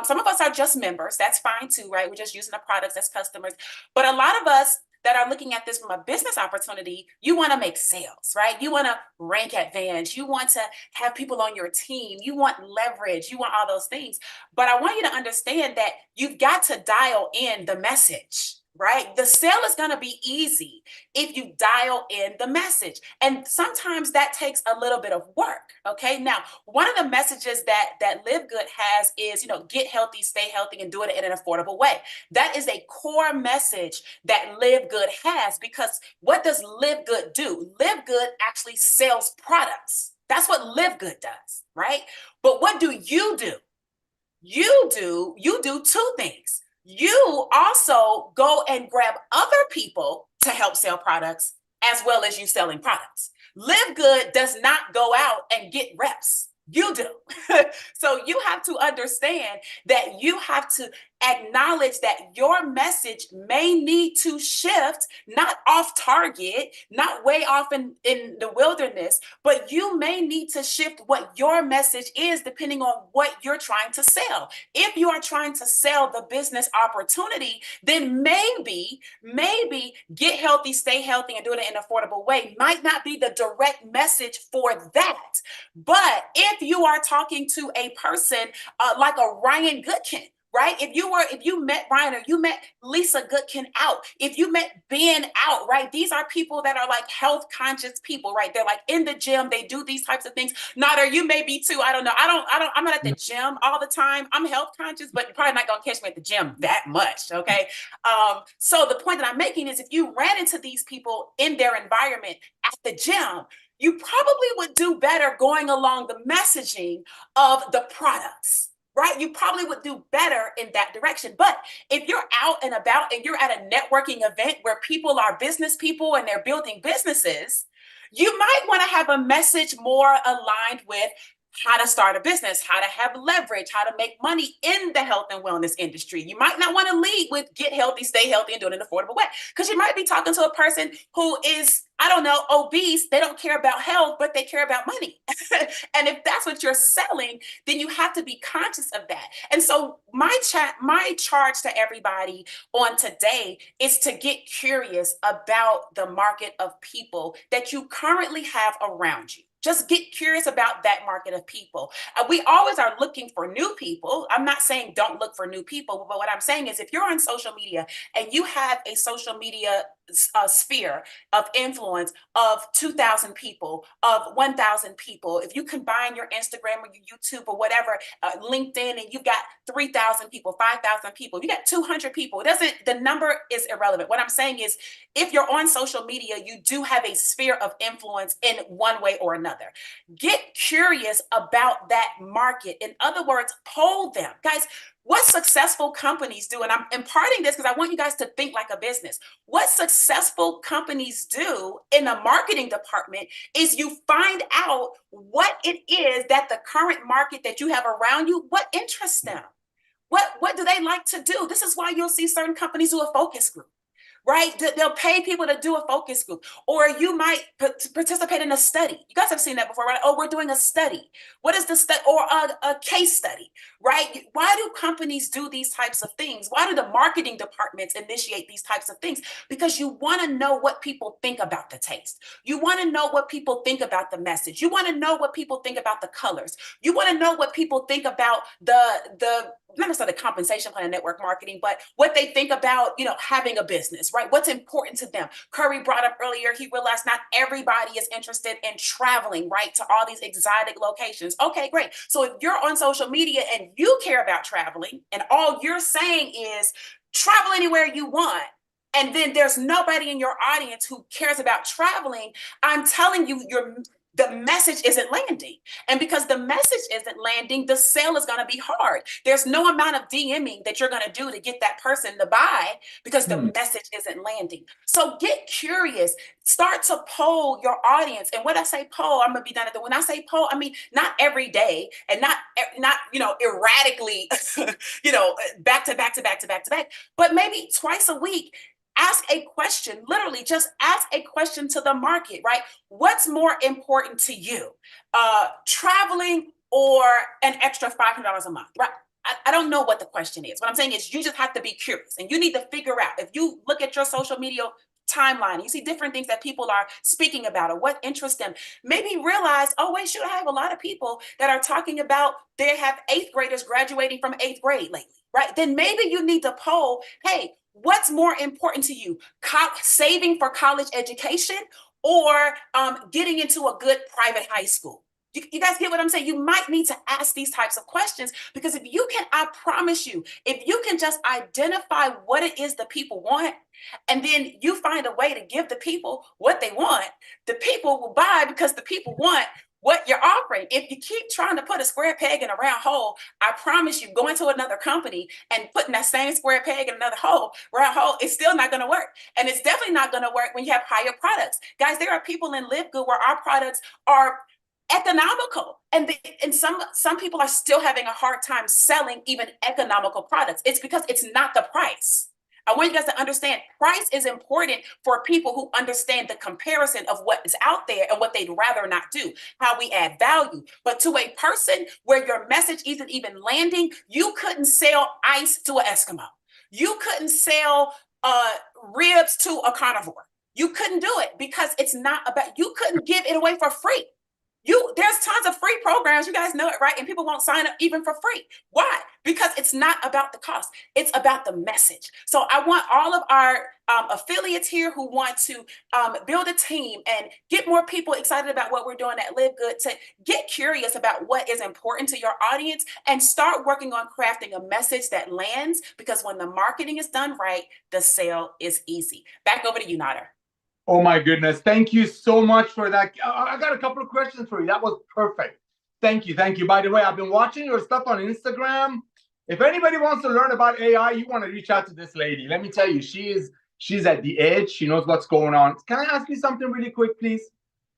Some of us are just members. That's fine too, right? We're just using the products as customers. But a lot of us that are looking at this from a business opportunity, you want to make sales, right? You want to rank advantage. You want to have people on your team. You want leverage. You want all those things. But I want you to understand that you've got to dial in the message, right? The sale is going to be easy if you dial in the message. And sometimes that takes a little bit of work. Okay. Now, one of the messages that LiveGood has is, get healthy, stay healthy, and do it in an affordable way. That is a core message that LiveGood has, because what does LiveGood do? LiveGood actually sells products. That's what LiveGood does, right? But what do? You do two things. You also go and grab other people to help sell products, as well as you selling products. LiveGood does not go out and get reps. You do. So you have to understand that you have to acknowledge that your message may need to shift, not off target, not way off in the wilderness, but you may need to shift what your message is depending on what you're trying to sell. If you are trying to sell the business opportunity, then maybe get healthy, stay healthy, and do it in an affordable way might not be the direct message for that. But if you are talking to a person like a Ryan Goodkin, right? If you met Ryan, or you met Lisa Goodkin out, if you met Ben out, right? These are people that are like health conscious people, right? They're like in the gym. They do these types of things. Nader, you may be too. I don't know. I'm not at the gym all the time. I'm health conscious, but you're probably not going to catch me at the gym that much. Okay. So the point that I'm making is, if you ran into these people in their environment at the gym, you probably would do better going along the messaging of the products, right? You probably would do better in that direction. But if you're out and about and you're at a networking event where people are business people and they're building businesses, you might want to have a message more aligned with how to start a business, how to have leverage, how to make money in the health and wellness industry. You might not want to lead with get healthy, stay healthy, and do it in an affordable way, because you might be talking to a person who is, I don't know, obese. They don't care about health, but they care about money. And if that's what you're selling, then you have to be conscious of that. And so my charge to everybody on today is to get curious about the market of people that you currently have around you. Just get curious about that market of people. We always are looking for new people. I'm not saying don't look for new people, but what I'm saying is, if you're on social media and you have a social media sphere of influence of 2,000 people, of 1,000 people, if you combine your Instagram or your YouTube or whatever, LinkedIn, and you've got 3,000 people, 5,000 people, you got 200 people, the number is irrelevant. What I'm saying is, if you're on social media, you do have a sphere of influence in one way or another. Get curious about that market. In other words, poll them. Guys, what successful companies do, and I'm imparting this because I want you guys to think like a business. What successful companies do in the marketing department is you find out what it is that the current market that you have around you, what interests them. What do they like to do? This is why you'll see certain companies do a focus group, right? They'll pay people to do a focus group, or you might participate in a study. You guys have seen that before, right? Oh, we're doing a study. What is the study? Or a case study, right? Why do companies do these types of things? Why do the marketing departments initiate these types of things? Because you want to know what people think about the taste. You want to know what people think about the message. You want to know what people think about the colors. You want to know what people think about the not necessarily the compensation plan of network marketing, but what they think about, having a business, right? What's important to them. Curry brought up earlier, he realized not everybody is interested in traveling, right, to all these exotic locations. Okay, great. So if you're on social media and you care about traveling, and all you're saying is travel anywhere you want, and then there's nobody in your audience who cares about traveling, I'm telling you, the message isn't landing. And because the message isn't landing, the sale is going to be hard. There's no amount of DMing that you're going to do to get that person to buy, because the message isn't landing. So get curious, start to poll your audience. And when I say poll, I'm going to be done at when I say poll, I mean, not every day and not, erratically, back to back, but maybe twice a week. Ask a question, literally just ask a question to the market, right? What's more important to you? Traveling or an extra $500 a month, right? I don't know what the question is. What I'm saying is, you just have to be curious, and you need to figure out, if you look at your social media timeline, you see different things that people are speaking about or what interests them, maybe realize, oh, wait, shoot, I have a lot of people that are talking about they have 8th graders graduating from 8th grade lately, right? Then maybe you need to poll, hey, what's more important to you? Saving for college education or getting into a good private high school? You guys get what I'm saying? You might need to ask these types of questions, because if you can, I promise you, if you can just identify what it is the people want, and then you find a way to give the people what they want, the people will buy because the people want what you're offering. If you keep trying to put a square peg in a round hole, I promise you, going to another company and putting that same square peg in another round hole, it's still not going to work. And it's definitely not going to work when you have higher products. Guys, there are people in LiveGood where our products are economical, and some people are still having a hard time selling even economical products. It's because it's not the price. I want you guys to understand price is important for people who understand the comparison of what is out there and what they'd rather not do, how we add value. But to a person where your message isn't even landing, you couldn't sell ice to an Eskimo. You couldn't sell ribs to a carnivore. You couldn't do it because it's not about, you couldn't give it away for free. There's tons of free programs, you guys know it, right? And people won't sign up even for free. Why? Because it's not about the cost. It's about the message. So I want all of our affiliates here who want to build a team and get more people excited about what we're doing at LiveGood to get curious about what is important to your audience and start working on crafting a message that lands, because when the marketing is done right, the sale is easy. Back over to you, Nader. Oh my goodness. Thank you so much for that. I got a couple of questions for you. That was perfect. Thank you. Thank you. By the way, I've been watching your stuff on Instagram. If anybody wants to learn about AI, you want to reach out to this lady. Let me tell you, she's at the edge. She knows what's going on. Can I ask you something really quick, please?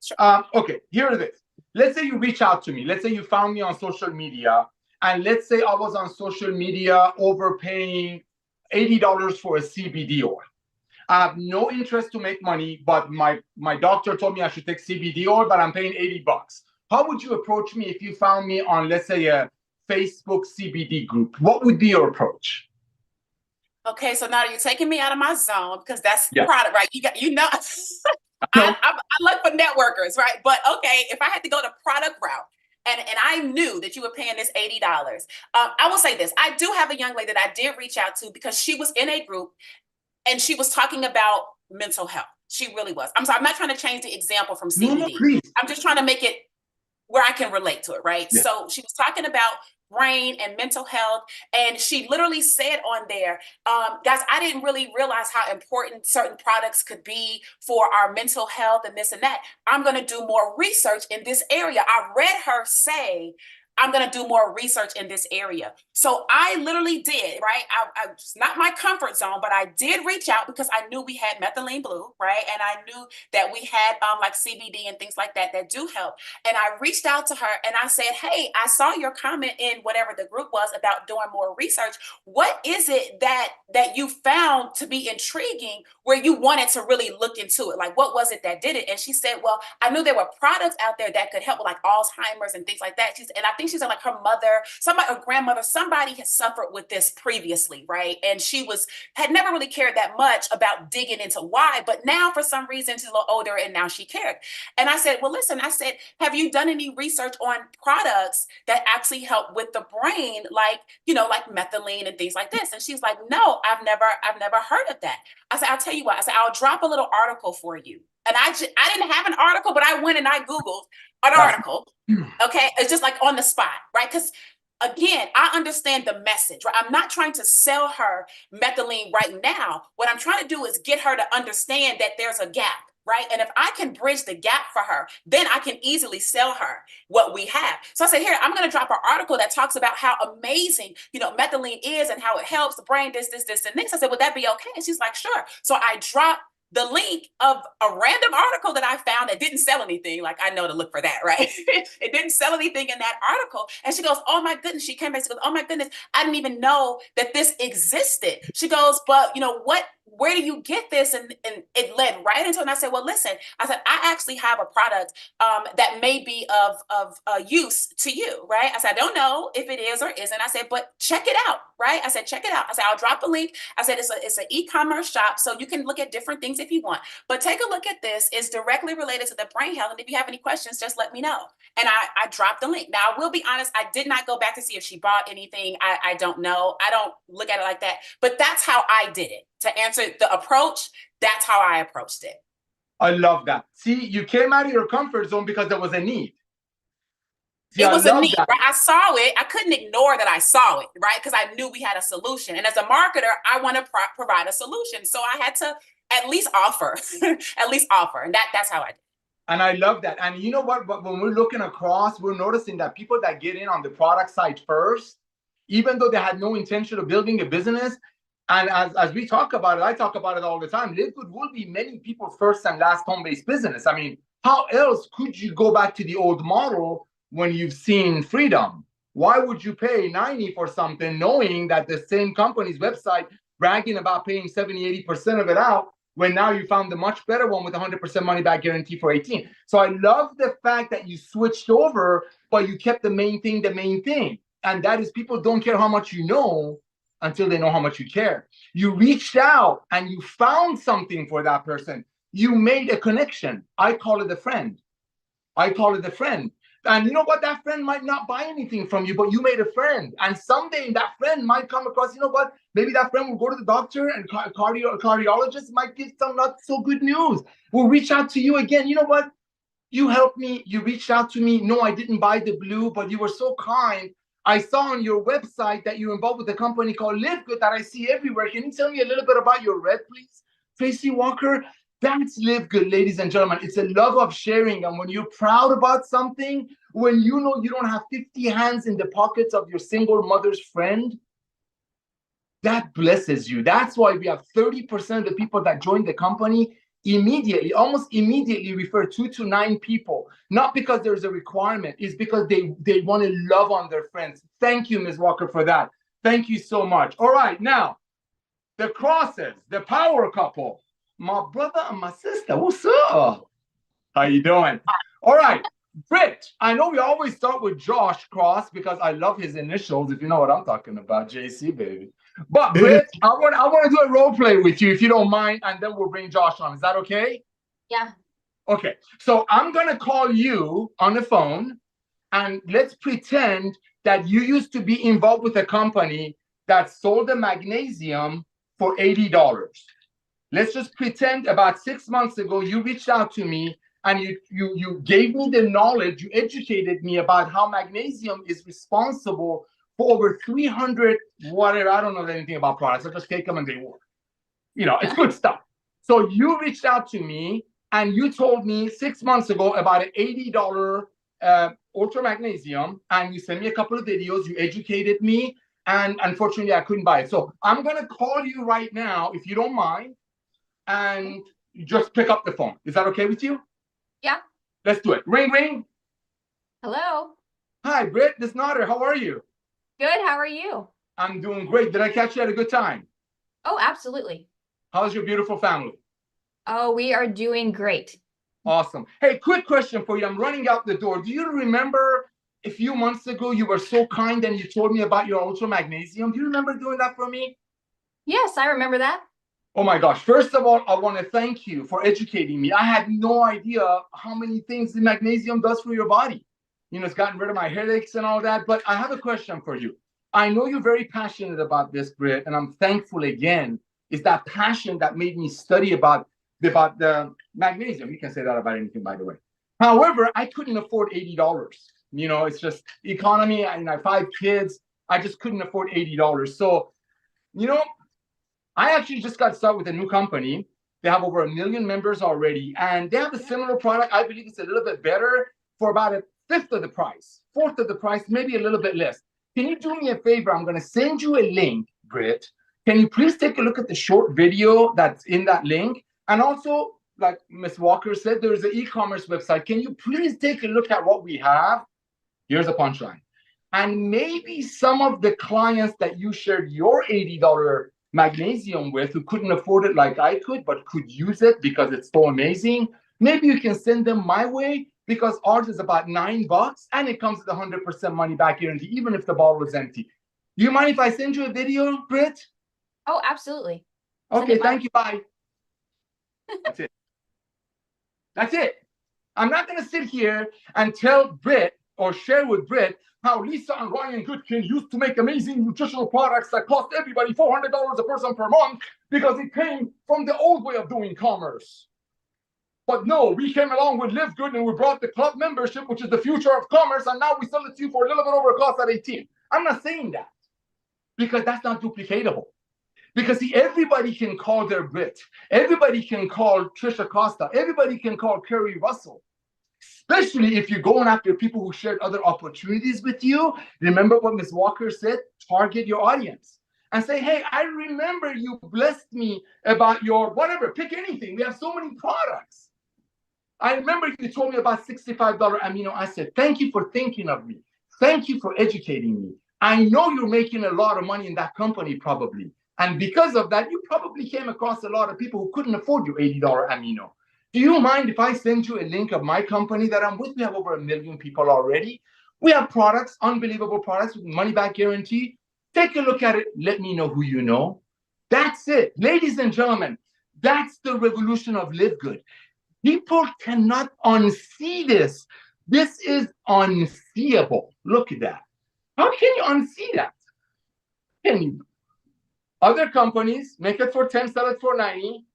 Sure. Okay, here it is. Let's say you reach out to me. Let's say you found me on social media. And let's say I was on social media overpaying $80 for a CBD oil. I have no interest to make money, but my doctor told me I should take CBD oil, but I'm paying $80. How would you approach me if you found me on, let's say, a Facebook CBD group? What would be your approach? Okay, so now you're taking me out of my zone, because that's the Yes. product, right? I look for networkers, right? But okay, if I had to go the product route, and I knew that you were paying this $80, I will say this. I do have a young lady that I did reach out to because she was in a group and she was talking about mental health. She really was. I'm sorry, I'm not trying to change the example from CBD. No, please. I'm just trying to make it where I can relate to it, right? Yeah. So she was talking about brain and mental health, and she literally said on there, guys, I didn't really realize how important certain products could be for our mental health and this and that. I'm going to do more research in this area. I read her say, I'm going to do more research in this area. So I literally did, right? It's not my comfort zone, but I did reach out because I knew we had methylene blue, right? And I knew that we had like CBD and things like that that do help. And I reached out to her and I said, hey, I saw your comment in whatever the group was about doing more research. What is it that you found to be intriguing where you wanted to really look into it? Like, what was it that did it? And she said, well, I knew there were products out there that could help with like Alzheimer's and things like that. And I think she said like her mother, her grandmother, somebody had suffered with this previously, right? And she had never really cared that much about digging into why, but now for some reason she's a little older and now she cared. And I said, well, listen, I said, have you done any research on products that actually help with the brain, like, like methylene and things like this? And she's like, no, I've never heard of that. I said, I'll tell you what, I said, I'll drop a little article for you. And I didn't have an article, but I went and I Googled an article. Okay. It's just like on the spot, right? Because again, I understand the message, right? I'm not trying to sell her methylene right now. What I'm trying to do is get her to understand that there's a gap, right? And if I can bridge the gap for her, then I can easily sell her what we have. So I said, here, I'm going to drop an article that talks about how amazing, methylene is and how it helps the brain, this, and this. I said, would that be okay? And she's like, sure. So I dropped the link of a random article that I found that didn't sell anything. Like, I know to look for that, right? It didn't sell anything in that article. And she goes, oh my goodness. She came back, she goes, oh my goodness, I didn't even know that this existed. She goes, but where do you get this? And it led right into it. And I said, well, listen, I said, I actually have a product that may be of use to you, right? I said, I don't know if it is or isn't. I said, but check it out, right? I said, check it out. I said, I'll drop a link. I said, it's an e-commerce shop, so you can look at different things if you want. But take a look at this. It's directly related to the brain health. And if you have any questions, just let me know. And I dropped the link. Now, I will be honest, I did not go back to see if she bought anything. I don't know. I don't look at it like that. But that's how I did it. To answer the approach, that's how I approached it. I love that. See, you came out of your comfort zone because there was a need. See, it was a need, that. right? I saw it. I couldn't ignore that I saw it, right? Because I knew we had a solution. And as a marketer, I want to provide a solution. So I had to at least offer, at least offer. And that's how I did it. And I love that. And you know what? But when we're looking across, we're noticing that people that get in on the product side first, even though they had no intention of building a business, and as we talk about it, I talk about it all the time, LiveGood will be many people's first and last home-based business. I mean, how else could you go back to the old model when you've seen freedom? Why would you pay $90 for something knowing that the same company's website bragging about paying 70, 80% of it out, when now you found the much better one with 100% money back guarantee for 18. So I love the fact that you switched over, but you kept the main thing. And that is, people don't care how much you know until they know how much you care. You reached out and you found something for that person. You made a connection. I call it a friend. And you know what? That friend might not buy anything from you, but you made a friend. And someday that friend might come across, you know what? Maybe that friend will go to the doctor and cardiologist might give some not so good news. Will reach out to you again. You know what? You helped me. You reached out to me. No, I didn't buy the blue, but you were so kind. I saw on your website that you're involved with a company called LiveGood that I see everywhere. Can you tell me a little bit about your red, please? Tracy Walker? That's LiveGood, ladies and gentlemen. It's a love of sharing. And when you're proud about something, when you know you don't have 50 hands in the pockets of your single mother's friend, that blesses you. That's why we have 30% of the people that join the company immediately, almost immediately refer 2 to 9 people. Not because there's a requirement, it's because they want to love on their friends. Thank you, Ms. Walker, for that. Thank you so much. All right, now, the crosses, the power couple. My brother and my sister, what's up? How you doing? All right, Britt, I know we always start with Josh Cross because I love his initials, if you know what I'm talking about, JC, baby. But Britt, I want to do a role play with you, if you don't mind, and then we'll bring Josh on. Is that okay? Yeah. Okay, so I'm going to call you on the phone, and let's pretend that you used to be involved with a company that sold the magnesium for $80. Let's just pretend about 6 months ago, you reached out to me and you gave me the knowledge, you educated me about how magnesium is responsible for over 300, whatever, I don't know anything about products. I just take them and they work. You know, it's good stuff. So you reached out to me and you told me 6 months ago about an $80 ultra magnesium, and you sent me a couple of videos, you educated me, and unfortunately I couldn't buy it. So I'm going to call you right now, if you don't mind, and just pick up the phone. Is that okay with you? Yeah. Let's do it. Ring, ring. Hello. Hi, Britt. This is Nader. How are you? Good. How are you? I'm doing great. Did I catch you at a good time? Oh, absolutely. How's your beautiful family? Oh, we are doing great. Awesome. Hey, quick question for you. I'm running out the door. Do you remember a few months ago you were so kind and you told me about your ultra magnesium? Do you remember doing that for me? Yes, I remember that. Oh my gosh. First of all, I want to thank you for educating me. I had no idea how many things the magnesium does for your body. You know, it's gotten rid of my headaches and all that. But I have a question for you. I know you're very passionate about this, Britt, and I'm thankful again. It's that passion that made me study about the magnesium. You can say that about anything, by the way. However, I couldn't afford $80. You know, it's just economy. I have 5 kids. I just couldn't afford $80. So, you know, I actually just got started with a new company. They have over 1 million members already, and they have a similar product. I believe it's a little bit better for about 1/5 of the price, 1/4 of the price, maybe a little bit less. Can you do me a favor? I'm going to send you a link, Britt. Can you please take a look at the short video that's in that link? And also, like Ms. Walker said, there's an e-commerce website. Can you please take a look at what we have? Here's a punchline. And maybe some of the clients that you shared your $80 magnesium with, who couldn't afford it like I could, but could use it because it's so amazing, maybe you can send them my way, because ours is about $9 and it comes with 100% money back guarantee, even if the bottle is empty. Do you mind if I send you a video, Britt? Oh, absolutely. Send Okay, it my thank you. Bye. That's it. That's it. I'm not going to sit here and tell Britt or share with Britt how Lisa and Ryan Goodkin used to make amazing nutritional products that cost everybody $400 a person per month because it came from the old way of doing commerce. But no, we came along with LiveGood and we brought the club membership, which is the future of commerce, and now we sell it to you for a little bit over cost at 18. I'm not saying that because that's not duplicatable. Because see, everybody can call their Brit. Everybody can call Trisha Costa. Everybody can call Kerry Russell. Especially if you're going after people who shared other opportunities with you. Remember what Ms. Walker said? Target your audience. And say, hey, I remember you blessed me about your whatever. Pick anything. We have so many products. I remember you told me about $65 amino acid. Thank you for thinking of me. Thank you for educating me. I know you're making a lot of money in that company probably. And because of that, you probably came across a lot of people who couldn't afford your $80 amino. Do you mind if I send you a link of my company that I'm with? We have over 1 million people already. We have products, unbelievable products with money back guarantee. Take a look at it. Let me know who you know. That's it. Ladies and gentlemen, that's the revolution of LiveGood. People cannot unsee this. This is unseeable. Look at that. How can you unsee that? Can you? Other companies make it for 10, sell it for 90.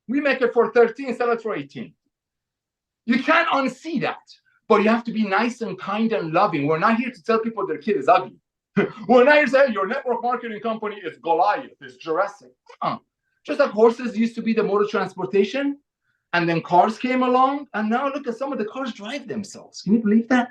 We make it for 13, sell it for 18. You can't unsee that, but you have to be nice and kind and loving. We're not here to tell people their kid is ugly. We're not here to say your network marketing company is Goliath, is Jurassic. Just like horses used to be the mode of transportation, and then cars came along, and now look at some of the cars drive themselves. Can you believe that?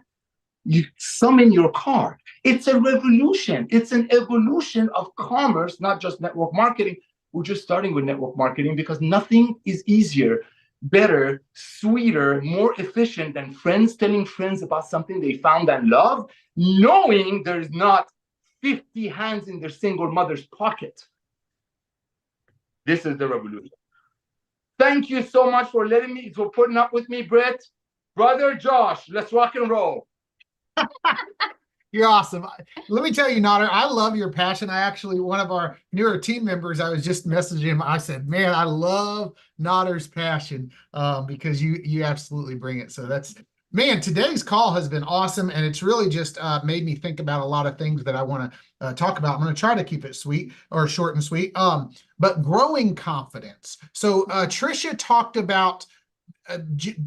You summon your car. It's a revolution. It's an evolution of commerce, not just network marketing. We're just starting with network marketing because nothing is easier, better, sweeter, more efficient than friends telling friends about something they found and love, knowing there's not 50 hands in their single mother's pocket. This is the revolution. Thank you so much for putting up with me, Brett. Brother Josh, let's rock and roll. You're awesome. Let me tell you, Nader, I love your passion. I actually, one of our newer team members, I was just messaging him. I said, man, I love Nader's passion because you absolutely bring it. So that's, man, today's call has been awesome. And it's really just made me think about a lot of things that I want to talk about. I'm going to try to keep it sweet or short and sweet, but growing confidence. So Trisha talked about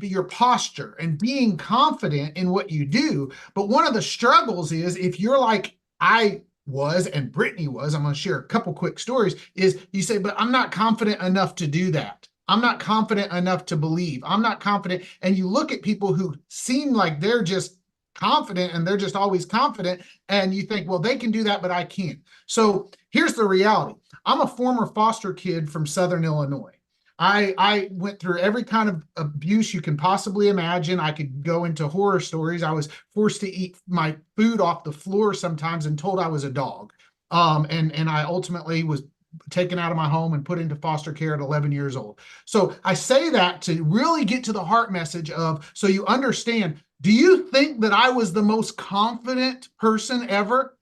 your posture and being confident in what you do. But one of the struggles is if you're like I was and Brittany was, I'm going to share a couple quick stories, is you say, but I'm not confident enough to do that. I'm not confident enough to believe. I'm not confident. And you look at people who seem like they're just confident and they're just always confident. And you think, well, they can do that, but I can't. So here's the reality. I'm a former foster kid from Southern Illinois. I went through every kind of abuse you can possibly imagine. I could go into horror stories. I was forced to eat my food off the floor sometimes and told I was a dog. And I ultimately was taken out of my home and put into foster care at 11 years old. So I say that to really get to the heart message of, so you understand, do you think that I was the most confident person ever?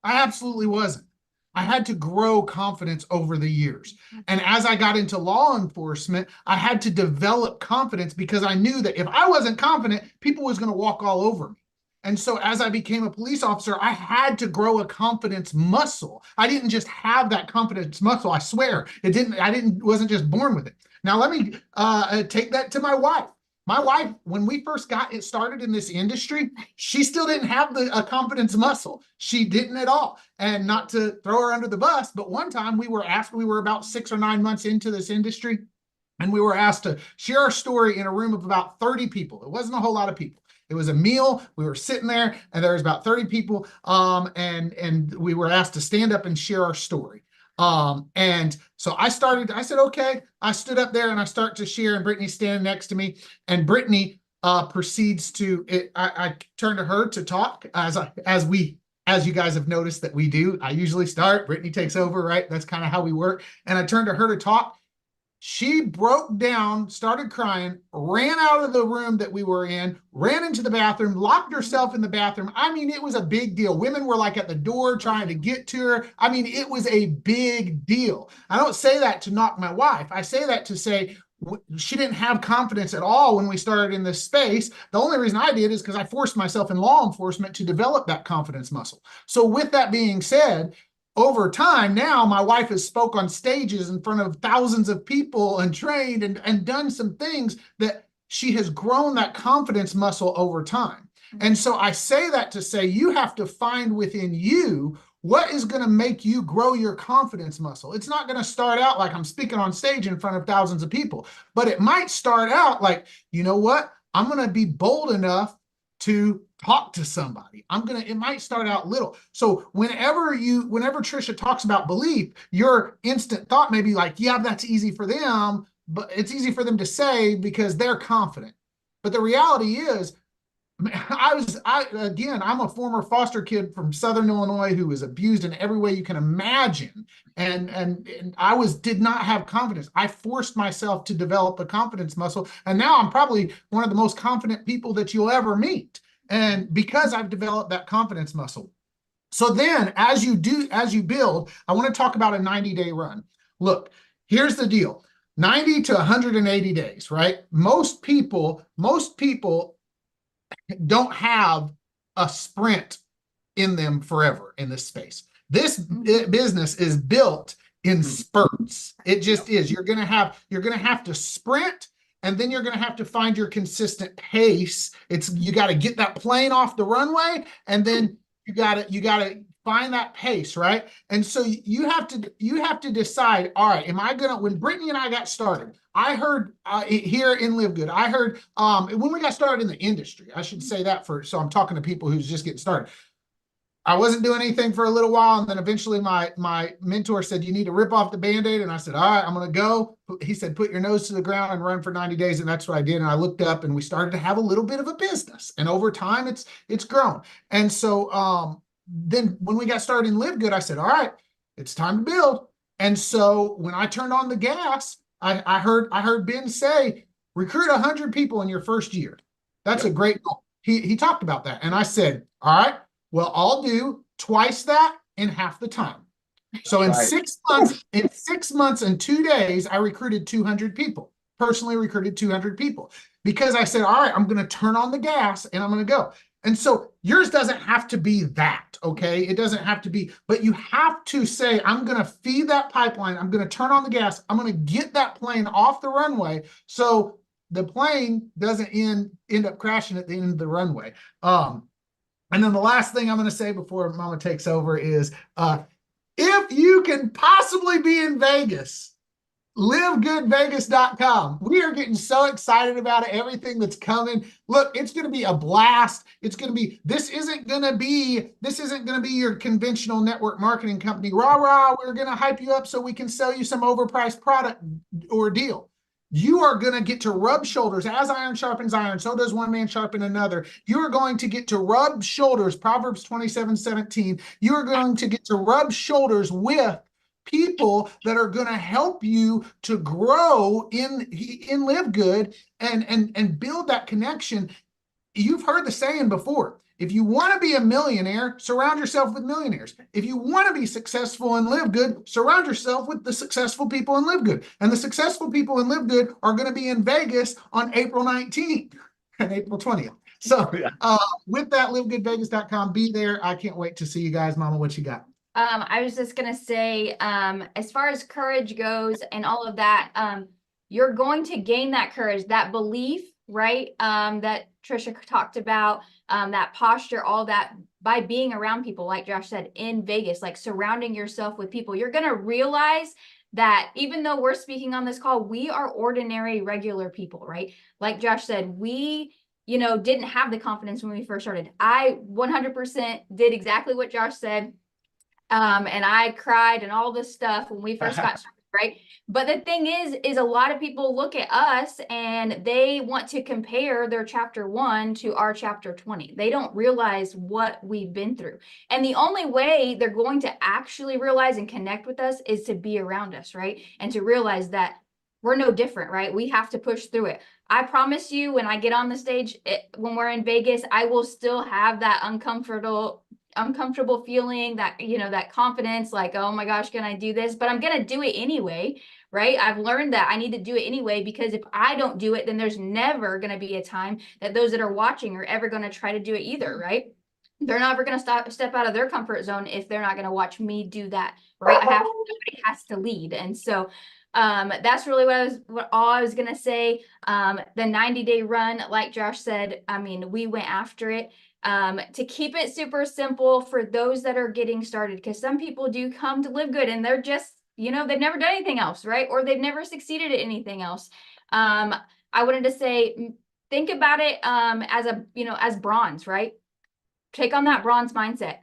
I absolutely wasn't. I had to grow confidence over the years. And as I got into law enforcement, I had to develop confidence because I knew that if I wasn't confident, people was going to walk all over me. And so as I became a police officer, I had to grow a confidence muscle. I didn't just have that confidence muscle. I swear wasn't just born with it. Now let me take that to my wife. My wife, when we first got it started in this industry, she still didn't have a confidence muscle. She didn't at all. And not to throw her under the bus, but one time we were about 6 or 9 months into this industry, and we were asked to share our story in a room of about 30 people. It wasn't a whole lot of people. It was a meal. We were sitting there, and there was about 30 people, and we were asked to stand up and share our story. And so I said, okay, I stood up there and I start to share, and Brittany's standing next to me, and Brittany proceeds to, I turn to her to talk as we as you guys have noticed that we do. I usually start, Brittany takes over, right? That's kind of how we work. And I turned to her to talk. She broke down, started crying, ran out of the room that we were in, ran into the bathroom, locked herself in the bathroom. I mean, it was a big deal. Women were like at the door trying to get to her. I mean, it was a big deal. I don't say that to knock my wife. I say that to say she didn't have confidence at all when we started in this space. The only reason I did is because I forced myself in law enforcement to develop that confidence muscle. So with that being said, over time, now my wife has spoke on stages in front of thousands of people and trained and done some things that she has grown that confidence muscle over time. And so I say that to say you have to find within you what is going to make you grow your confidence muscle. It's not going to start out like I'm speaking on stage in front of thousands of people, but it might start out like, you know what? I'm going to be bold enough to talk to somebody. It might start out little. So whenever Trisha talks about belief, your instant thought may be like, yeah, that's easy for them, but it's easy for them to say because they're confident. But the reality is, I'm a former foster kid from Southern Illinois who was abused in every way you can imagine. And I did not have confidence. I forced myself to develop a confidence muscle. And now I'm probably one of the most confident people that you'll ever meet. And because I've developed that confidence muscle. So then as you build, I want to talk about a 90-day run. Look, here's the deal. 90 to 180 days, right? Most people don't have a sprint in them forever in this space. This business is built in spurts. It just is. You're gonna have to sprint, and then you're gonna have to find your consistent pace. You got to get that plane off the runway, and then you gotta find that pace, right? And so you have to decide. All right, am I gonna? When Brittany and I got started, I heard here in LiveGood, I heard when we got started in the industry, I should say that first. So I'm talking to people who's just getting started. I wasn't doing anything for a little while, and then eventually my mentor said, you need to rip off the Band-Aid. And I said, all right, I'm going to go. He said, put your nose to the ground and run for 90 days. And that's what I did. And I looked up, and we started to have a little bit of a business. And over time, it's grown. And so then when we got started in LiveGood, I said, all right, it's time to build. And so when I turned on the gas, I heard Ben say, recruit 100 people in your first year. That's a great goal. He talked about that. And I said, all right, well, I'll do twice that in half the time. So in 6 months and 2 days, I recruited 200 people, personally recruited 200 people, because I said, all right, I'm going to turn on the gas and I'm going to go. And so yours doesn't have to be that, okay? It doesn't have to be, but you have to say, I'm going to feed that pipeline. I'm going to turn on the gas. I'm going to get that plane off the runway so the plane doesn't end up crashing at the end of the runway. And then the last thing I'm going to say before Mama takes over is, if you can possibly be in Vegas, livegoodvegas.com. We are getting so excited about it, everything that's coming. Look, it's going to be a blast. This isn't going to be your conventional network marketing company. Rah, we're going to hype you up so we can sell you some overpriced product or deal. You are going to get to rub shoulders. As iron sharpens iron, so does one man sharpen another. You are going to get to rub shoulders, Proverbs 27:17. You are going to get to rub shoulders with people that are going to help you to grow in LiveGood and build that connection. You've heard the saying before. If you want to be a millionaire, surround yourself with millionaires. If you want to be successful and LiveGood, surround yourself with the successful people in LiveGood. And the successful people in LiveGood are going to be in Vegas on April 19th and April 20th. So with that, livegoodvegas.com, be there. I can't wait to see you guys. Mama, what you got? I was just going to say, as far as courage goes and all of that, you're going to gain that courage, that belief, right? That Trisha talked about, that posture, all that by being around people, like Josh said, in Vegas, like surrounding yourself with people. You're going to realize that even though we're speaking on this call, we are ordinary, regular people, right? Like Josh said, we, didn't have the confidence when we first started. I 100% did exactly what Josh said. And I cried and all this stuff when we first got started. right? But the thing is a lot of people look at us and they want to compare their chapter 1 to our chapter 20. They don't realize what we've been through. And the only way they're going to actually realize and connect with us is to be around us, right? And to realize that we're no different, right? We have to push through it. I promise you, when I get on the stage, when we're in Vegas, I will still have that uncomfortable feeling, that, you know, that confidence, like, oh my gosh, can I do this? But I'm going to do it anyway, right? I've learned that I need to do it anyway, because if I don't do it, then there's never going to be a time that those that are watching are ever going to try to do it either, right? They're never going to step out of their comfort zone if they're not going to watch me do that, right? Somebody has to lead. And so that's really all I was going to say. The 90-day run, like Josh said, I mean, we went after it. To keep it super simple for those that are getting started, because some people do come to LiveGood and they're just, you know, they've never done anything else, right? Or they've never succeeded at anything else. I wanted to say, think about it as a, you know, as bronze, right? Take on that bronze mindset.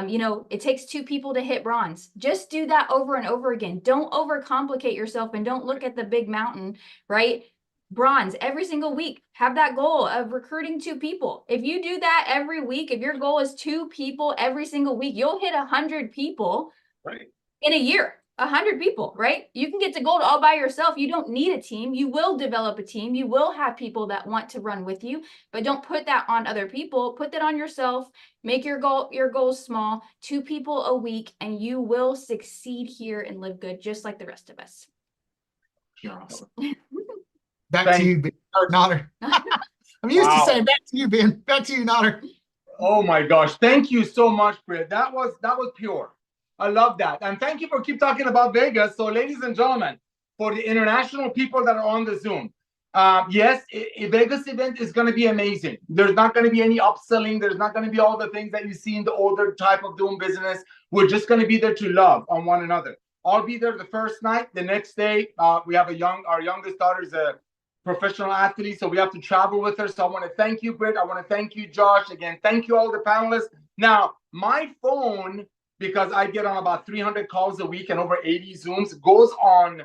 You know, it takes 2 people to hit bronze. Just do that over and over again. Don't overcomplicate yourself and don't look at the big mountain, right? Bronze every single week. Have that goal of recruiting 2 people. If you do that every week, if your goal is 2 people every single week, you'll hit 100 people in a year. 100 people, right? You can get to gold all by yourself. You don't need a team. You will develop a team. You will have people that want to run with you, but don't put that on other people. Put that on yourself. Make your goals small. 2 people a week, and you will succeed here and LiveGood just like the rest of us. You're awesome. Back to you, Ben. Or Nodder. I'm used to saying back to you, Ben. Back to you, Nodder. Oh my gosh. Thank you so much, Britt. That was pure. I love that. And thank you for keep talking about Vegas. So ladies and gentlemen, for the international people that are on the Zoom, yes, a Vegas event is going to be amazing. There's not going to be any upselling. There's not going to be all the things that you see in the older type of doing business. We're just going to be there to love on one another. I'll be there the first night. The next day, we have our youngest daughter is a professional athlete, so we have to travel with her. So I want to thank you, Britt. I want to thank you, Josh. Again, thank you all the panelists. Now, my phone, because I get on about 300 calls a week and over 80 Zooms, goes on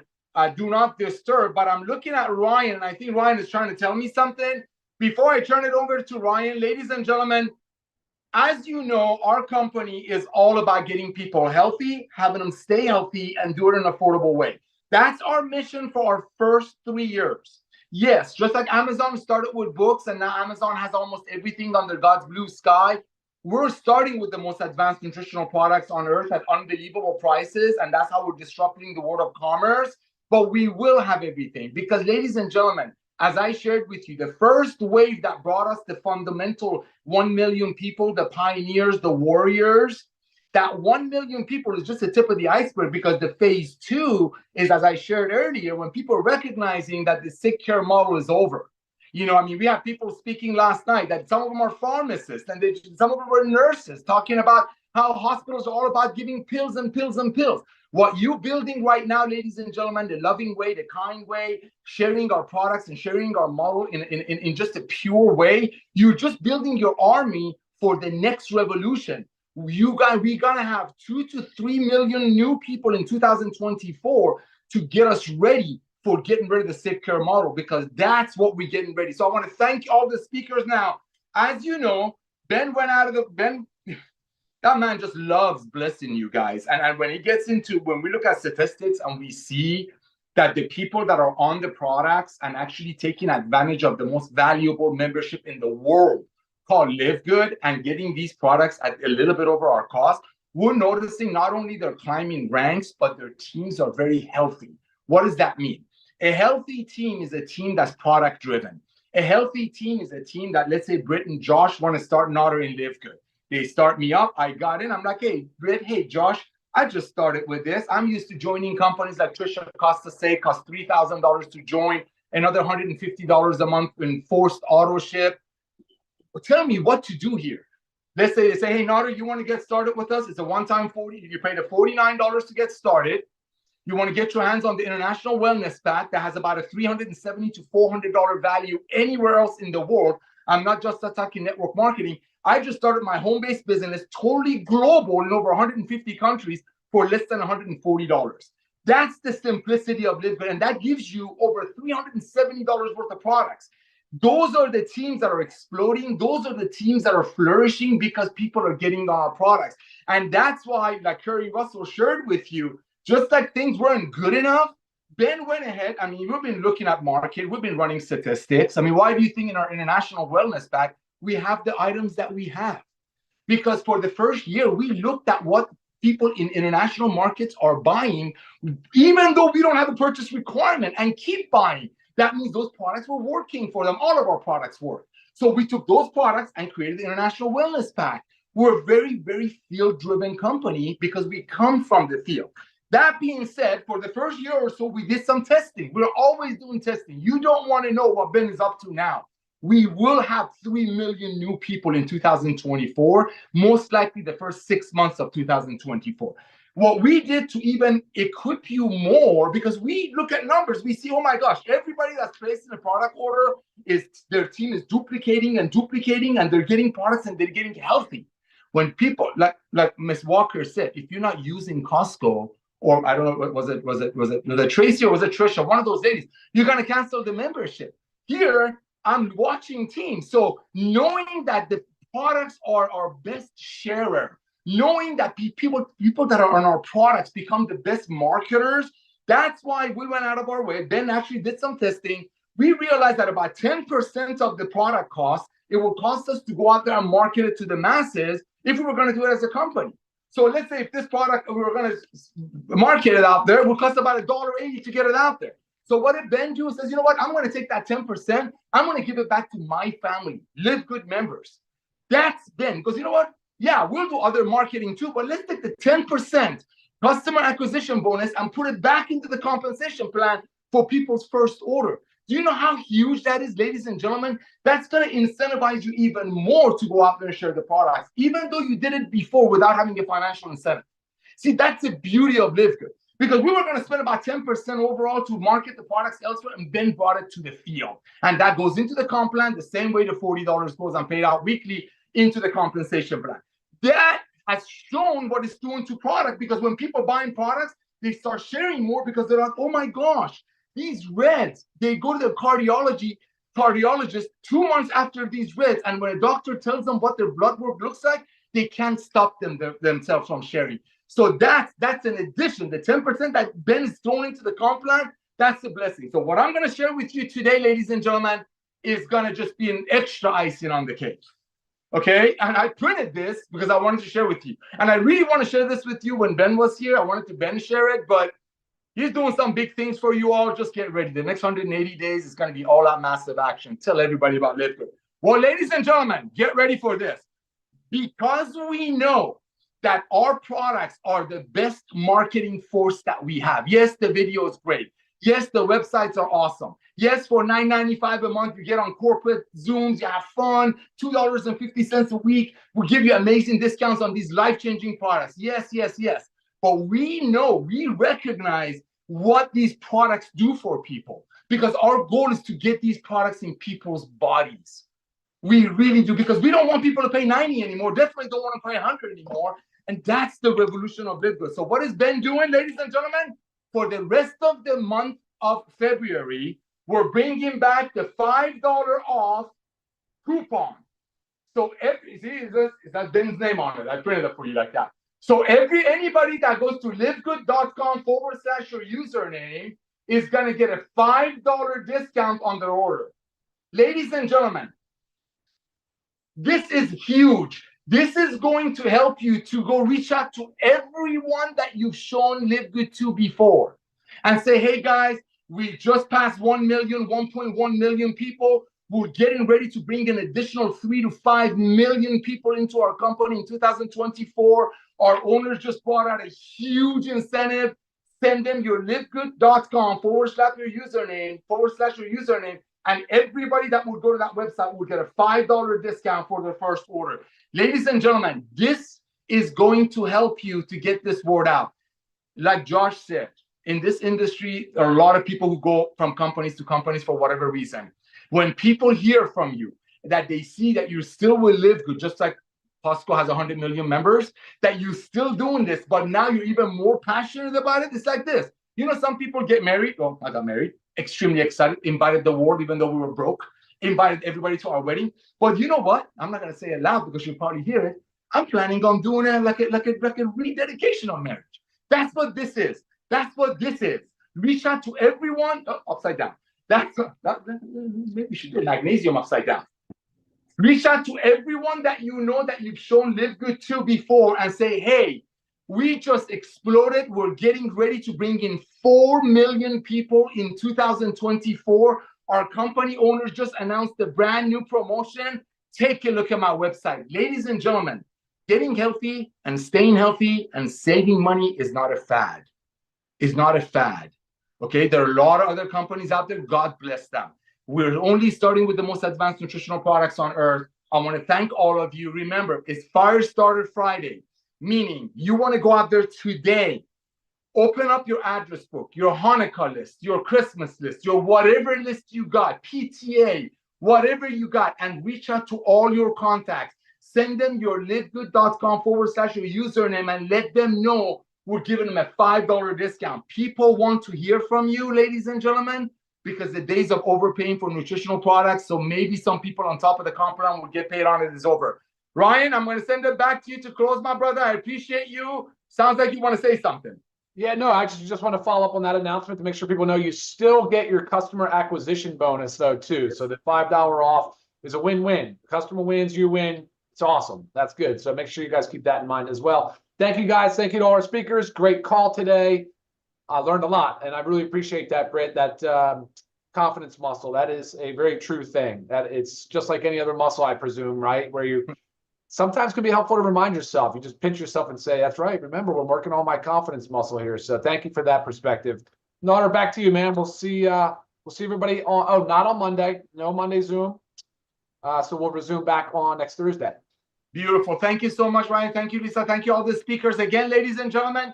do not disturb. But I'm looking at Ryan, and I think Ryan is trying to tell me something. Before I turn it over to Ryan, ladies and gentlemen, as you know, our company is all about getting people healthy, having them stay healthy, and do it in an affordable way. That's our mission for our first 3 years. Yes, just like Amazon started with books, and now Amazon has almost everything under God's blue sky. We're starting with the most advanced nutritional products on earth at unbelievable prices, and that's how we're disrupting the world of commerce. But we will have everything because, ladies and gentlemen, as I shared with you, the first wave that brought us the fundamental 1 million people, the pioneers, the warriors, that 1 million people is just the tip of the iceberg, because the phase 2 is, as I shared earlier, when people are recognizing that the sick care model is over. You know, I mean, we have people speaking last night that some of them are pharmacists and some of them are nurses talking about how hospitals are all about giving pills and pills and pills. What you're building right now, ladies and gentlemen, the loving way, the kind way, sharing our products and sharing our model in just a pure way, you're just building your army for the next revolution. We're gonna have 2 to 3 million new people in 2024 to get us ready for getting rid of the sick care model, because that's what we're getting ready. So I want to thank all the speakers now. As you know, Ben went out of that man just loves blessing you guys. And when he gets into, when we look at statistics and we see that the people that are on the products and actually taking advantage of the most valuable membership in the world called LiveGood and getting these products at a little bit over our cost, we're noticing not only they're climbing ranks, but their teams are very healthy. What does that mean? A healthy team is a team that's product driven. A healthy team is a team that, let's say Britt and Josh want to start Nodder in LiveGood. They start me up. I got in. I'm like, hey, Britt, hey, Josh, I just started with this. I'm used to joining companies like Trisha Costa say cost $3,000 to join, another $150 a month in forced auto ship. Well, tell me what to do here. Let's say they say, hey, Nodder, you want to get started with us? It's a one-time $40. You pay the $49 to get started. You want to get your hands on the International Wellness Pack that has about a $370 to $400 value anywhere else in the world. I'm not just attacking network marketing. I just started my home-based business, totally global in over 150 countries for less than $140. That's the simplicity of LiveGood, and that gives you over $370 worth of products. Those are the teams that are exploding. Those are the teams that are flourishing because people are getting on our products. And that's why, like Curry Russell shared with you, just like things weren't good enough, Ben went ahead. I mean, we've been looking at market. We've been running statistics. I mean, why do you think in our international wellness pack, we have the items that we have? Because for the first year, we looked at what people in international markets are buying, even though we don't have a purchase requirement, and keep buying. That means those products were working for them. All of our products work. So we took those products and created the International Wellness Pack. We're a very, very field-driven company because we come from the field. That being said, for the first year or so, we did some testing. We're always doing testing. You don't want to know what Ben is up to now. We will have 3 million new people in 2024, most likely the first 6 months of 2024. What we did to even equip you more, because we look at numbers, we see, oh my gosh, everybody that's placing a product order, is their team is duplicating, and they're getting products and they're getting healthy. When people, like Ms. Walker said, if you're not using Costco, or I don't know, was it Tracy or was it Trisha, one of those ladies, you're going to cancel the membership. Here, I'm watching teams. So knowing that the products are our best sharer, knowing that people that are on our products become the best marketers, that's why we went out of our way. Ben actually did some testing. We realized that about 10% of the product cost, it will cost us to go out there and market it to the masses if we were going to do it as a company. So let's say if this product, we were going to market it out there, it would cost about $1.80 to get it out there. So what did Ben do? He says, you know what? I'm going to take that 10%. I'm going to give it back to my family, LiveGood members. That's Ben. Because you know what? Yeah, we'll do other marketing too, but let's take the 10% customer acquisition bonus and put it back into the compensation plan for people's first order. Do you know how huge that is, ladies and gentlemen? That's going to incentivize you even more to go out there and share the products, even though you did it before without having a financial incentive. See, that's the beauty of LiveGood. Because we were going to spend about 10% overall to market the products elsewhere, and Ben brought it to the field. And that goes into the comp plan the same way the $40 goes and paid out weekly into the compensation plan. That has shown what it's doing to product, because when people buying products, they start sharing more because they're like, oh my gosh, these reds, they go to the cardiologist 2 months after these reds, and when a doctor tells them what their blood work looks like, they can't stop themselves from sharing. So that's an addition. The 10% that Ben is throwing into the comp plan, that's a blessing. So what I'm going to share with you today, ladies and gentlemen, is going to just be an extra icing on the cake. Okay? And I printed this because I wanted to share with you. And I really want to share this with you when Ben was here. I wanted to Ben share it, but he's doing some big things for you all. Just get ready. The next 180 days is going to be all out massive action. Tell everybody about LiveGood. Well, ladies and gentlemen, get ready for this. Because we know that our products are the best marketing force that we have. Yes, the video is great. Yes, the websites are awesome. Yes, for $9.95 a month, you get on corporate Zooms, you have fun, $2.50 a week. We'll give you amazing discounts on these life-changing products. Yes, yes, yes. But we know, we recognize what these products do for people, because our goal is to get these products in people's bodies. We really do, because we don't want people to pay $90 anymore. Definitely don't want to pay $100 anymore. And that's the revolution of LiveGood. So what is Ben doing, ladies and gentlemen? For the rest of the month of February, we're bringing back the $5 off coupon. So that's Ben's name on it. I printed it for you like that. So anybody that goes to livegood.com/your username is going to get a $5 discount on their order. Ladies and gentlemen, this is huge. This is going to help you to go reach out to everyone that you've shown LiveGood to before and say, hey guys, we just passed 1 million, 1.1 million people. We're getting ready to bring an additional 3 to 5 million people into our company in 2024. Our owners just brought out a huge incentive. Send them your livegood.com/your username, and everybody that would go to that website will get a $5 discount for their first order. Ladies and gentlemen, this is going to help you to get this word out. Like Josh said, in this industry, there are a lot of people who go from companies to companies for whatever reason. When people hear from you, that they see that you're still with LiveGood, just like Costco has 100 million members, that you're still doing this, but now you're even more passionate about it. It's like this. You know, some people get married. Well, I got married, extremely excited, invited the world, even though we were broke, invited everybody to our wedding. But you know what? I'm not going to say it loud because you'll probably hear it. I'm planning on doing it like a rededication on marriage. That's what this is. That's what this is. Reach out to everyone. Upside down. Maybe we should do magnesium upside down. Reach out to everyone that you know that you've shown LiveGood to before and say, hey, we just exploded. We're getting ready to bring in 4 million people in 2024. Our company owners just announced a brand new promotion. Take a look at my website. Ladies and gentlemen, getting healthy and staying healthy and saving money is not a fad. It's not a fad. Okay, there are a lot of other companies out there. God bless them. We're only starting with the most advanced nutritional products on earth. I want to thank all of you. Remember, it's Firestarter Friday, meaning you want to go out there today, open up your address book, your Hanukkah list, your Christmas list, your whatever list you got, PTA, whatever you got, and reach out to all your contacts. Send them your livegood.com /your username and let them know we're giving them a $5 discount. People want to hear from you, ladies and gentlemen, because the days of overpaying for nutritional products, so maybe some people on top of the comp plan will get paid on it, is over. Ryan, I'm going to send it back to you to close, my brother. I appreciate you. Sounds like you want to say something. Yeah, no, I just want to follow up on that announcement to make sure people know you still get your customer acquisition bonus, though, too. So the $5 off is a win-win. The customer wins, you win. It's awesome. That's good. So make sure you guys keep that in mind as well. Thank you, guys. Thank you to all our speakers. Great call today. I learned a lot, and I really appreciate that, Britt, that confidence muscle. That is a very true thing. That it's just like any other muscle, I presume, right? Where you sometimes can be helpful to remind yourself. You just pinch yourself and say, that's right. Remember, we're working on my confidence muscle here. So thank you for that perspective. Nader, back to you, man. We'll see everybody on, not on Monday. No Monday Zoom. So we'll resume back on next Thursday. Beautiful. Thank you so much, Ryan. Thank you, Lisa. Thank you, all the speakers. Again, ladies and gentlemen,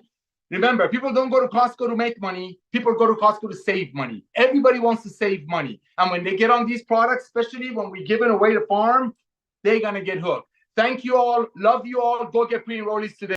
remember, people don't go to Costco to make money. People go to Costco to save money. Everybody wants to save money. And when they get on these products, especially when we're giving away the farm, they're going to get hooked. Thank you all. Love you all. Go get pre-enrollees today.